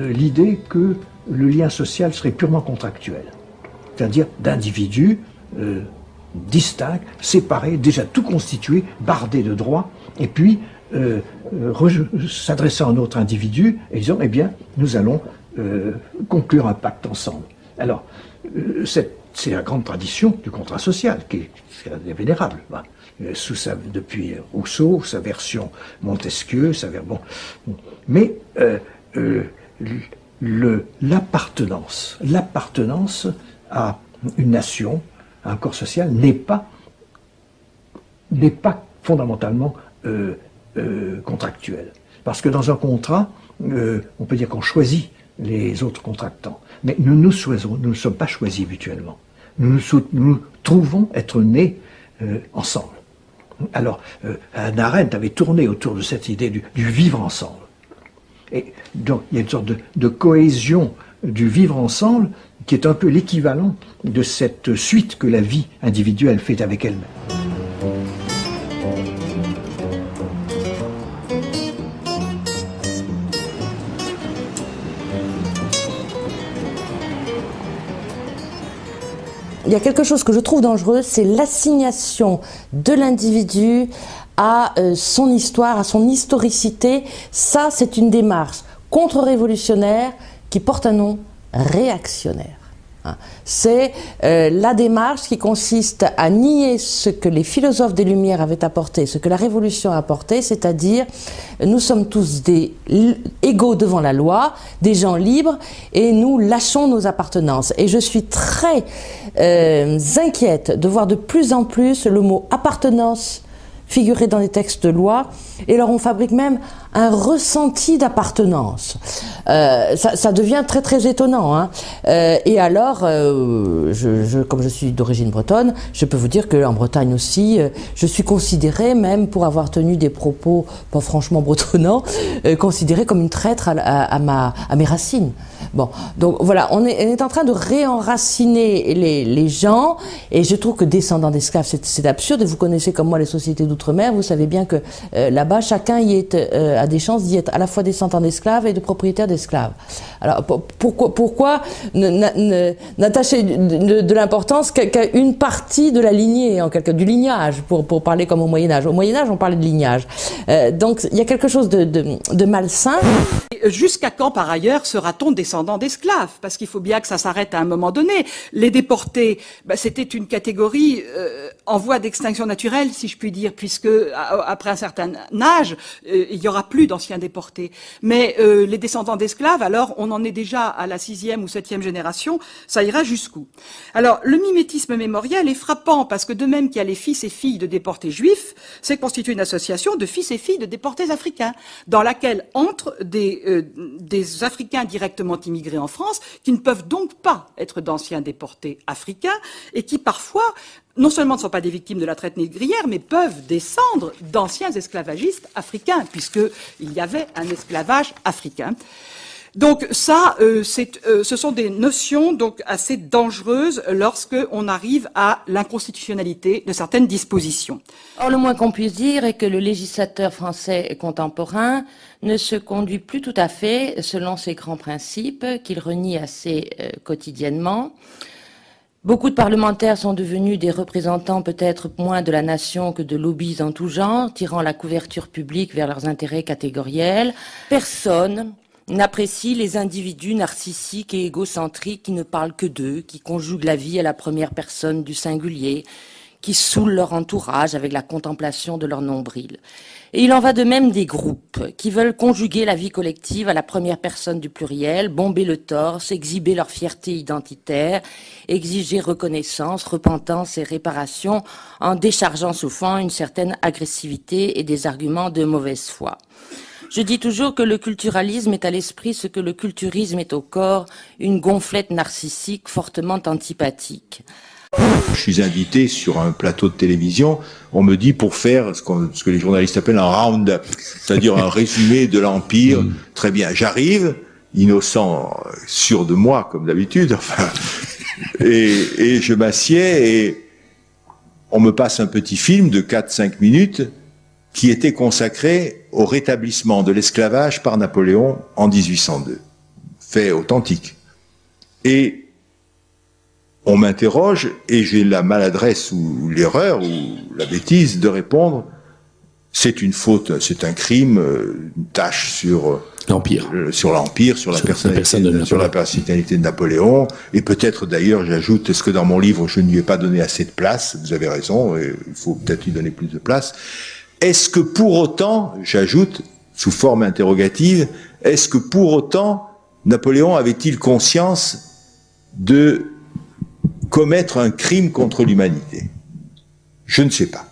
L'idée que le lien social serait purement contractuel, c'est-à-dire d'individus distincts, séparés, déjà tout constitués, bardés de droits, et puis s'adressant à un autre individu et disant, eh bien, nous allons conclure un pacte ensemble. Alors, c'est la grande tradition du contrat social, qui est vénérable. Depuis Rousseau, sa version Montesquieu, mais l'appartenance à une nation, à un corps social, n'est pas fondamentalement contractuelle. Parce que dans un contrat, on peut dire qu'on choisit les autres contractants. Mais nous ne sommes pas choisis mutuellement. Nous trouvons être nés ensemble. Alors, Hannah Arendt avait tourné autour de cette idée du vivre ensemble. Et donc, il y a une sorte de cohésion du vivre ensemble qui est un peu l'équivalent de cette suite que la vie individuelle fait avec elle-même. Il y a quelque chose que je trouve dangereux, c'est l'assignation de l'individu à son histoire, à son historicité. Ça, c'est une démarche contre-révolutionnaire qui porte un nom réactionnaire. C'est la démarche qui consiste à nier ce que les philosophes des Lumières avaient apporté, ce que la Révolution a apporté, c'est-à-dire nous sommes tous des égaux devant la loi, des gens libres, et nous lâchons nos appartenances. Et je suis très inquiète de voir de plus en plus le mot appartenance figurer dans les textes de loi, et alors on fabrique même un ressenti d'appartenance. Ça devient très très étonnant. Hein. Et alors, comme je suis d'origine bretonne, je peux vous dire qu'en Bretagne aussi, je suis considérée, même pour avoir tenu des propos pas franchement bretonnants, considérée comme une traître à mes racines. Bon, donc voilà, on est en train de réenraciner les gens, et je trouve que descendants d'esclaves, c'est absurde, et vous connaissez comme moi les sociétés d'outre-mer, vous savez bien que là-bas, chacun y est, a des chances d'y être à la fois descendant d'esclaves et de propriétaires d'esclaves. Alors pourquoi n'attacher de l'importance qu'à une partie de la lignée, du lignage, pour parler comme au Moyen-Âge. Au Moyen-Âge, on parlait de lignage. Donc il y a quelque chose de malsain. Jusqu'à quand, par ailleurs, sera-t-on descendant d'esclaves? Parce qu'il faut bien que ça s'arrête à un moment donné. Les déportés, c'était une catégorie en voie d'extinction naturelle, si je puis dire, puisque après un certain âge, il n'y aura plus d'anciens déportés. Mais les descendants d'esclaves, alors, on en est déjà à la 6e ou 7e génération, ça ira jusqu'où? Alors, le mimétisme mémoriel est frappant, parce que de même qu'il y a les fils et filles de déportés juifs, c'est constitué une association de fils et filles de déportés africains, dans laquelle entrent des Africains directement immigrés en France, qui ne peuvent donc pas être d'anciens déportés africains, et qui parfois, non seulement ne sont pas des victimes de la traite négrière, mais peuvent descendre d'anciens esclavagistes africains, puisqu'il y avait un esclavage africain. Donc ça, ce sont des notions donc assez dangereuses lorsque on arrive à l'inconstitutionnalité de certaines dispositions. Or, le moins qu'on puisse dire est que le législateur français contemporain ne se conduit plus tout à fait selon ces grands principes qu'il renie assez quotidiennement. Beaucoup de parlementaires sont devenus des représentants peut-être moins de la nation que de lobbies en tout genre, tirant la couverture publique vers leurs intérêts catégoriels. Personne n'apprécie les individus narcissiques et égocentriques qui ne parlent que d'eux, qui conjuguent la vie à la première personne du singulier, qui saoulent leur entourage avec la contemplation de leur nombril. Et il en va de même des groupes qui veulent conjuguer la vie collective à la première personne du pluriel, bomber le torse, exhiber leur fierté identitaire, exiger reconnaissance, repentance et réparation en déchargeant souvent une certaine agressivité et des arguments de mauvaise foi. Je dis toujours que le culturalisme est à l'esprit ce que le culturisme est au corps, une gonflette narcissique fortement antipathique. Je suis invité sur un plateau de télévision, on me dit pour faire ce que les journalistes appellent un round-up, c'est-à-dire un résumé de l'Empire. Très bien, j'arrive, innocent, sûr de moi comme d'habitude, enfin, et je m'assieds et on me passe un petit film de 4-5 minutes qui était consacré au rétablissement de l'esclavage par Napoléon en 1802. Fait authentique. Et on m'interroge et j'ai la maladresse ou l'erreur ou la bêtise de répondre c'est une faute, c'est un crime, une tâche sur l'Empire, sur la personnalité de Napoléon. Et peut-être d'ailleurs, j'ajoute, est-ce que dans mon livre je ne lui ai pas donné assez de place? Vous avez raison, et il faut peut-être lui donner plus de place. Est-ce que pour autant, j'ajoute sous forme interrogative, est-ce que pour autant Napoléon avait-il conscience de commettre un crime contre l'humanité? Je ne sais pas.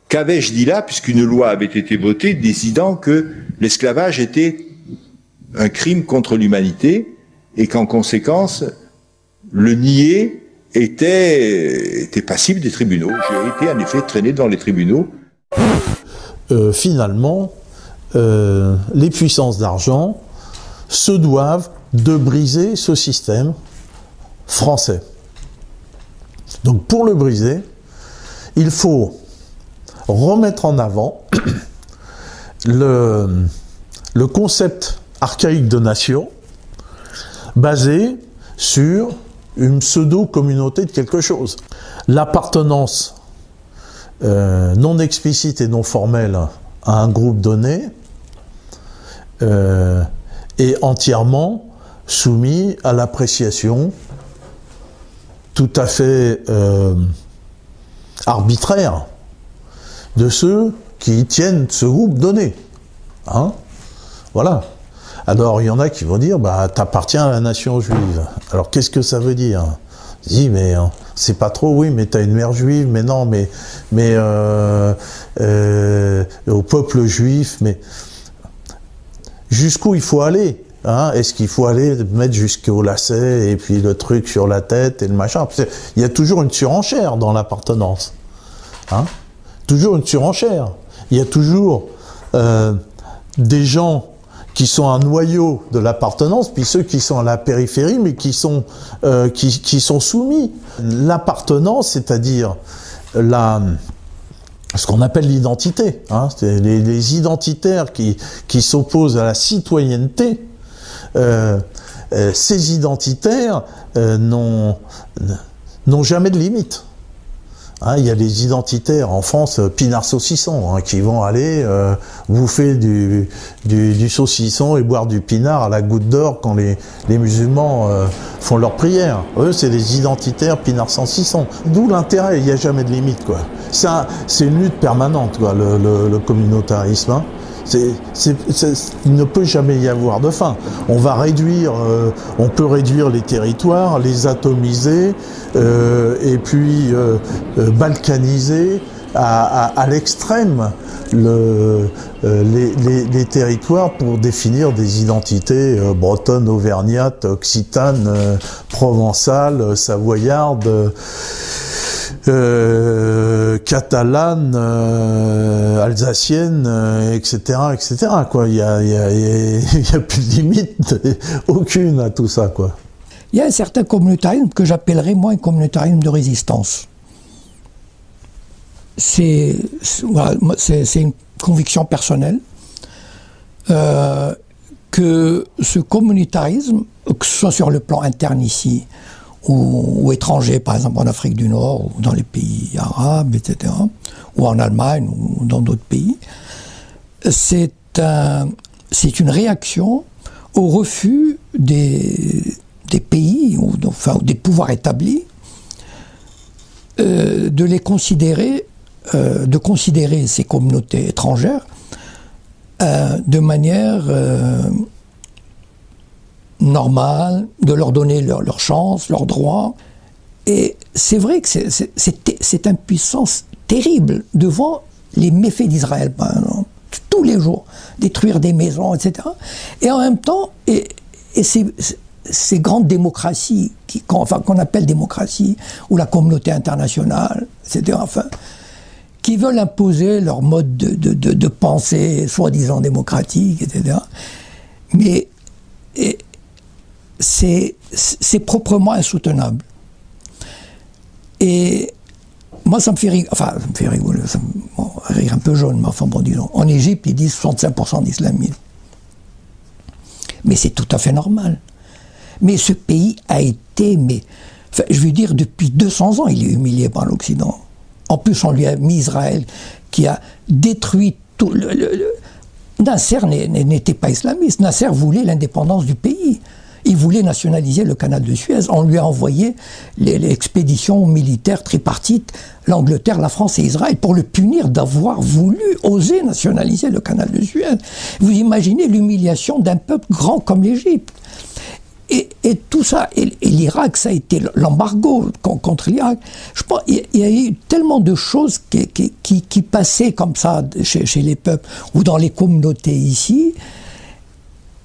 Qu'avais-je dit là, puisqu'une loi avait été votée décidant que l'esclavage était un crime contre l'humanité et qu'en conséquence, le nier était passible des tribunaux. J'ai été en effet traîné dans les tribunaux. Finalement, les puissances d'argent se doivent de briser ce système français. Donc pour le briser, il faut remettre en avant le concept archaïque de nation basé sur une pseudo-communauté de quelque chose. L'appartenance non explicite et non formelle à un groupe donné est entièrement soumis à l'appréciation tout à fait arbitraire de ceux qui tiennent ce groupe donné. Hein? Voilà. Alors, il y en a qui vont dire, bah, t'appartiens à la nation juive. Alors, qu'est-ce que ça veut dire? Je dis, mais c'est pas trop, oui, mais t'as une mère juive, mais non, mais au peuple juif, mais jusqu'où il faut aller? Hein? Est-ce qu'il faut aller mettre jusqu'au lacet et puis le truc sur la tête et le machin? Il y a toujours une surenchère dans l'appartenance. Hein? Toujours une surenchère. Il y a toujours des gens qui sont un noyau de l'appartenance, puis ceux qui sont à la périphérie, mais qui sont soumis. L'appartenance, c'est-à-dire ce qu'on appelle l'identité, hein, c'est les identitaires qui s'opposent à la citoyenneté. Ces identitaires n'ont jamais de limite. Hein, il y a des identitaires en France, pinard saucisson, hein, qui vont aller bouffer du saucisson et boire du pinard à la goutte d'or quand les musulmans font leur prière. Eux, c'est des identitaires pinard saucisson. D'où l'intérêt, il n'y a jamais de limite, quoi. C'est une lutte permanente, quoi, le communautarisme. Hein. Il ne peut jamais y avoir de fin. On peut réduire les territoires, les atomiser, et puis balkaniser à l'extrême les territoires pour définir des identités bretonnes, auvergnates, occitanes, provençales, savoyardes, catalane, alsacienne, etc., etc. Quoi. Il y a plus de limite, aucune à tout ça, quoi. Il y a un certain communautarisme que j'appellerais moi un communautarisme de résistance. C'est une conviction personnelle que ce communautarisme, que ce soit sur le plan interne ici ou étrangers, par exemple en Afrique du Nord, ou dans les pays arabes, etc., ou en Allemagne, ou dans d'autres pays, c'est une réaction au refus des pays, ou des pouvoirs établis, de les considérer, de considérer ces communautés étrangères de manière normale, de leur donner leur chance, leurs droits. Et c'est vrai que c'est une puissance terrible devant les méfaits d'Israël, par exemple, tous les jours, détruire des maisons, etc. Et en même temps, ces grandes démocraties, qu'on appelle démocratie, ou la communauté internationale, etc., qui veulent imposer leur mode de pensée, soi-disant démocratique, etc. Mais c'est proprement insoutenable. Et moi, ça me fait rigoler, rire un peu jaune, mais enfin bon, disons. En Égypte, ils disent 65% d'islamisme. Mais c'est tout à fait normal. Mais ce pays a été, je veux dire, depuis 200 ans, il est humilié par l'Occident. En plus, on lui a mis Israël, qui a détruit tout. Nasser n'était pas islamiste. Nasser voulait l'indépendance du pays. Il voulait nationaliser le canal de Suez. On lui a envoyé l'expédition militaire tripartite, l'Angleterre, la France et Israël, pour le punir d'avoir osé nationaliser le canal de Suez. Vous imaginez l'humiliation d'un peuple grand comme l'Égypte. Et tout ça, et l'Irak, ça a été l'embargo contre l'Irak. Je pense qu'il y a eu tellement de choses qui passaient comme ça chez les peuples ou dans les communautés ici,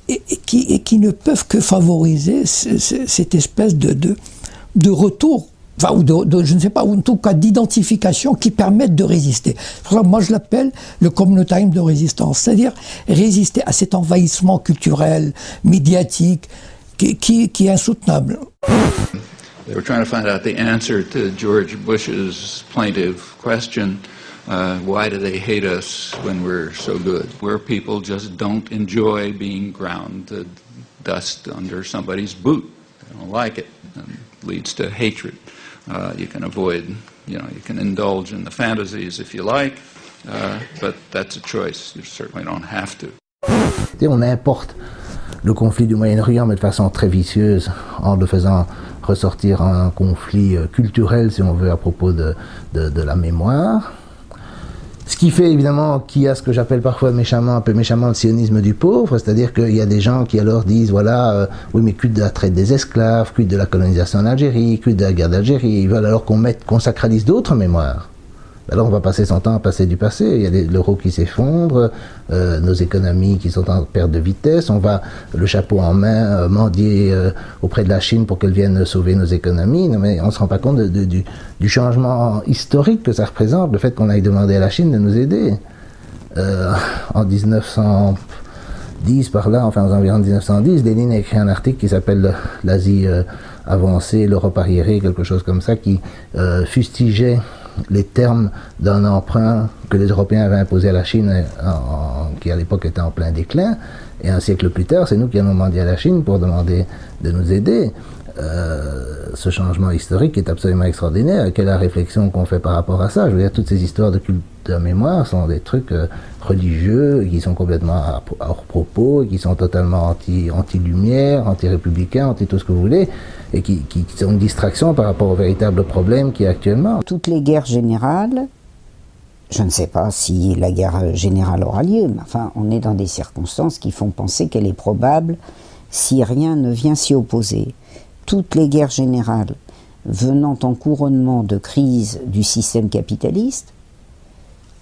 et qui ne peuvent que favoriser cette espèce de retour, ou je ne sais pas, ou en tout cas d'identification qui permettent de résister. Pour ça, moi je l'appelle le communautarisme de résistance, c'est-à-dire résister à cet envahissement culturel, médiatique, qui est insoutenable. They were trying to find out the answer to George Bush's plaintive question, why do they hate us when we're so good? Where people just don't enjoy being ground to dust under somebody's boot. They don't like it. It leads to hatred. You can avoid, you can indulge in the fantasies if you like, but that's a choice. You certainly don't have to. On importe le conflit du Moyen-Orient, mais de façon très vicieuse, en le faisant ressortir un conflit culturel, si on veut, à propos de la mémoire. Ce qui fait évidemment qu'il y a ce que j'appelle parfois un peu méchamment le sionisme du pauvre, c'est-à-dire qu'il y a des gens qui alors disent, voilà, oui mais quid de la traite des esclaves, quid de la colonisation en Algérie, quid de la guerre d'Algérie, ils veulent alors qu'on sacralise d'autres mémoires. Alors on va passer son temps à passer du passé, il y a l'euro qui s'effondre, nos économies qui sont en perte de vitesse, on va le chapeau en main mendier auprès de la Chine pour qu'elle vienne sauver nos économies, non, mais on ne se rend pas compte du changement historique que ça représente, le fait qu'on aille demander à la Chine de nous aider. En 1910, par là, enfin aux environs de 1910, Lénine a écrit un article qui s'appelle l'Asie avancée, l'Europe arriérée, quelque chose comme ça, qui fustigeait les termes d'un emprunt que les Européens avaient imposé à la Chine, qui à l'époque était en plein déclin, et un siècle plus tard, c'est nous qui avons demandé à la Chine pour demander de nous aider. Ce changement historique est absolument extraordinaire. Quelle est la réflexion qu'on fait par rapport à ça? Je veux dire, toutes ces histoires de culte de mémoire sont des trucs religieux qui sont complètement hors propos, qui sont totalement anti-lumière, anti-républicains, anti tout ce que vous voulez, et qui sont une distraction par rapport au véritable problème qui est actuellement. Toutes les guerres générales, je ne sais pas si la guerre générale aura lieu, mais enfin, on est dans des circonstances qui font penser qu'elle est probable si rien ne vient s'y opposer. Toutes les guerres générales venant en couronnement de crise du système capitaliste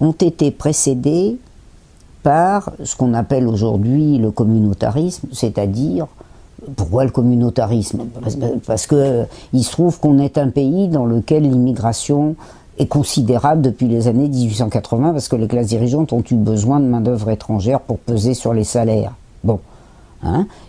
ont été précédées par ce qu'on appelle aujourd'hui le communautarisme, c'est-à-dire, pourquoi le communautarisme? Parce qu'il se trouve qu'on est un pays dans lequel l'immigration est considérable depuis les années 1880, parce que les classes dirigeantes ont eu besoin de main-d'œuvre étrangère pour peser sur les salaires. Bon.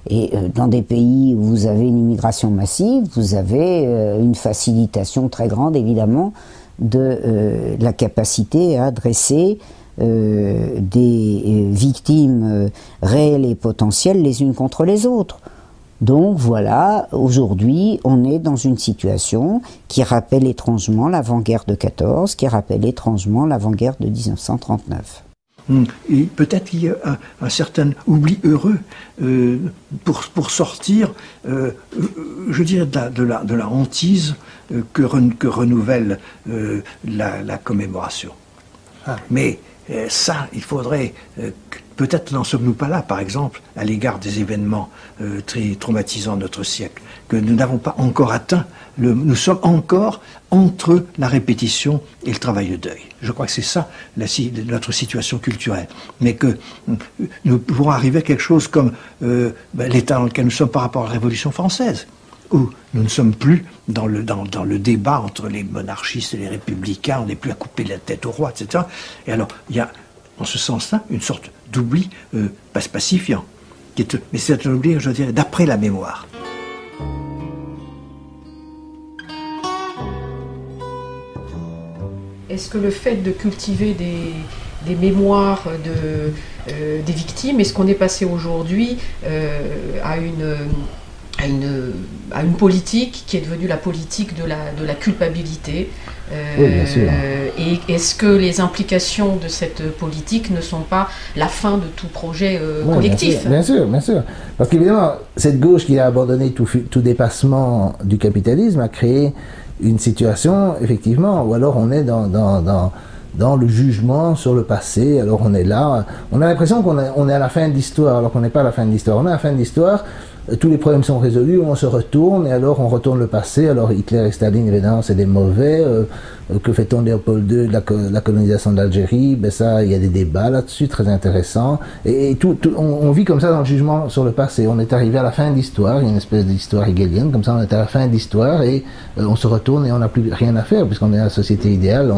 Et dans des pays où vous avez une immigration massive, vous avez une facilitation très grande, évidemment, de la capacité à dresser des victimes réelles et potentielles les unes contre les autres. Donc voilà, aujourd'hui, on est dans une situation qui rappelle étrangement l'avant-guerre de 14, qui rappelle étrangement l'avant-guerre de 1939. Et peut-être qu'il y a un certain oubli heureux pour sortir, je dirais, de la hantise que renouvelle la commémoration. Mais ça, il faudrait... Peut-être n'en sommes-nous pas là, par exemple, à l'égard des événements très traumatisants de notre siècle, que nous n'avons pas encore atteint. Nous sommes encore entre la répétition et le travail de deuil. Je crois que c'est ça notre situation culturelle. Mais que nous pouvons arriver à quelque chose comme l'état dans lequel nous sommes par rapport à la Révolution française, où nous ne sommes plus dans le débat entre les monarchistes et les républicains, on n'est plus à couper la tête au roi, etc. Et alors, il y a, en ce sens-là, une sorte d'oubli pacifiant. Mais c'est un oubli, je dirais, d'après la mémoire. Est-ce que le fait de cultiver des mémoires des victimes, est-ce qu'on est passé aujourd'hui à une politique qui est devenue la politique de la culpabilité Oui, bien sûr. Et est-ce que les implications de cette politique ne sont pas la fin de tout projet collectif? Bien sûr. Parce qu'évidemment, cette gauche qui a abandonné tout dépassement du capitalisme a créé une situation, effectivement, où alors on est dans le jugement sur le passé. Alors on est là, on a l'impression qu'on est à la fin de l'histoire, alors qu'on n'est pas à la fin de l'histoire. On est à la fin de l'histoire, tous les problèmes sont résolus, on se retourne, et alors on retourne le passé. Alors Hitler et Staline, évidemment, c'est des mauvais. Que fait-on de Léopold II, de la colonisation de l'Algérie? Ben ça, il y a des débats là-dessus, très intéressants. Et on vit comme ça dans le jugement sur le passé. On est arrivé à la fin de l'histoire, il y a une espèce d'histoire hegelienne, comme ça on est à la fin de l'histoire, et on se retourne et on n'a plus rien à faire, puisqu'on est dans la société idéale,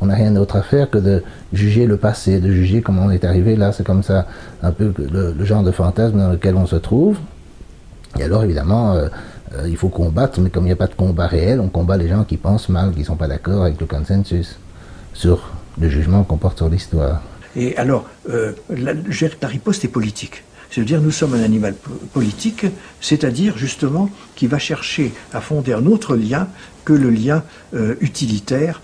on n'a rien d'autre à faire que de juger le passé, de juger comment on est arrivé là. C'est comme ça un peu le genre de fantasme dans lequel on se trouve. Et alors évidemment, il faut combattre, mais comme il n'y a pas de combat réel, on combat les gens qui pensent mal, qui ne sont pas d'accord avec le consensus sur le jugement qu'on porte sur l'histoire. Et alors, la riposte est politique. C'est-à-dire, nous sommes un animal politique, c'est-à-dire justement qui va chercher à fonder un autre lien que le lien utilitaire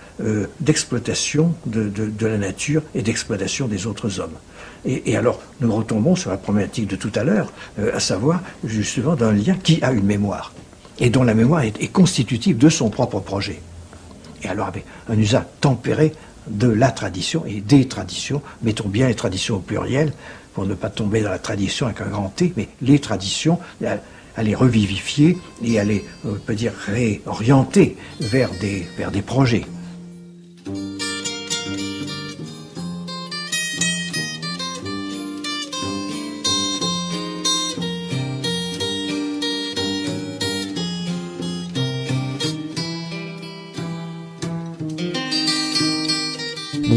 d'exploitation de la nature et d'exploitation des autres hommes. Et alors, nous retombons sur la problématique de tout à l'heure, à savoir justement d'un lien qui a une mémoire, et dont la mémoire est constitutive de son propre projet. Et alors, avec un usage tempéré de la tradition et des traditions, mettons bien les traditions au pluriel, pour ne pas tomber dans la tradition avec un grand T, mais les traditions, à les revivifier et à les, on peut dire, réorienter vers des projets.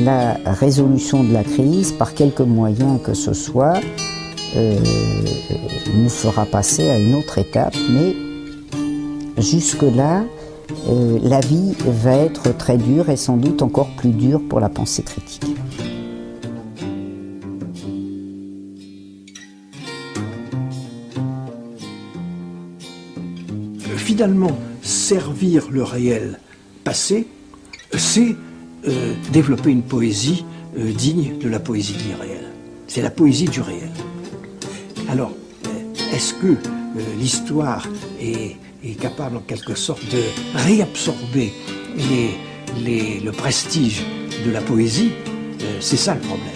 La résolution de la crise, par quelque moyen que ce soit, nous fera passer à une autre étape, mais jusque-là, la vie va être très dure et sans doute encore plus dure pour la pensée critique. Finalement, servir le réel passé, c'est développer une poésie digne de la poésie de l'irréel. C'est la poésie du réel. Alors, est-ce que l'histoire est capable en quelque sorte de réabsorber le prestige de la poésie? C'est ça le problème.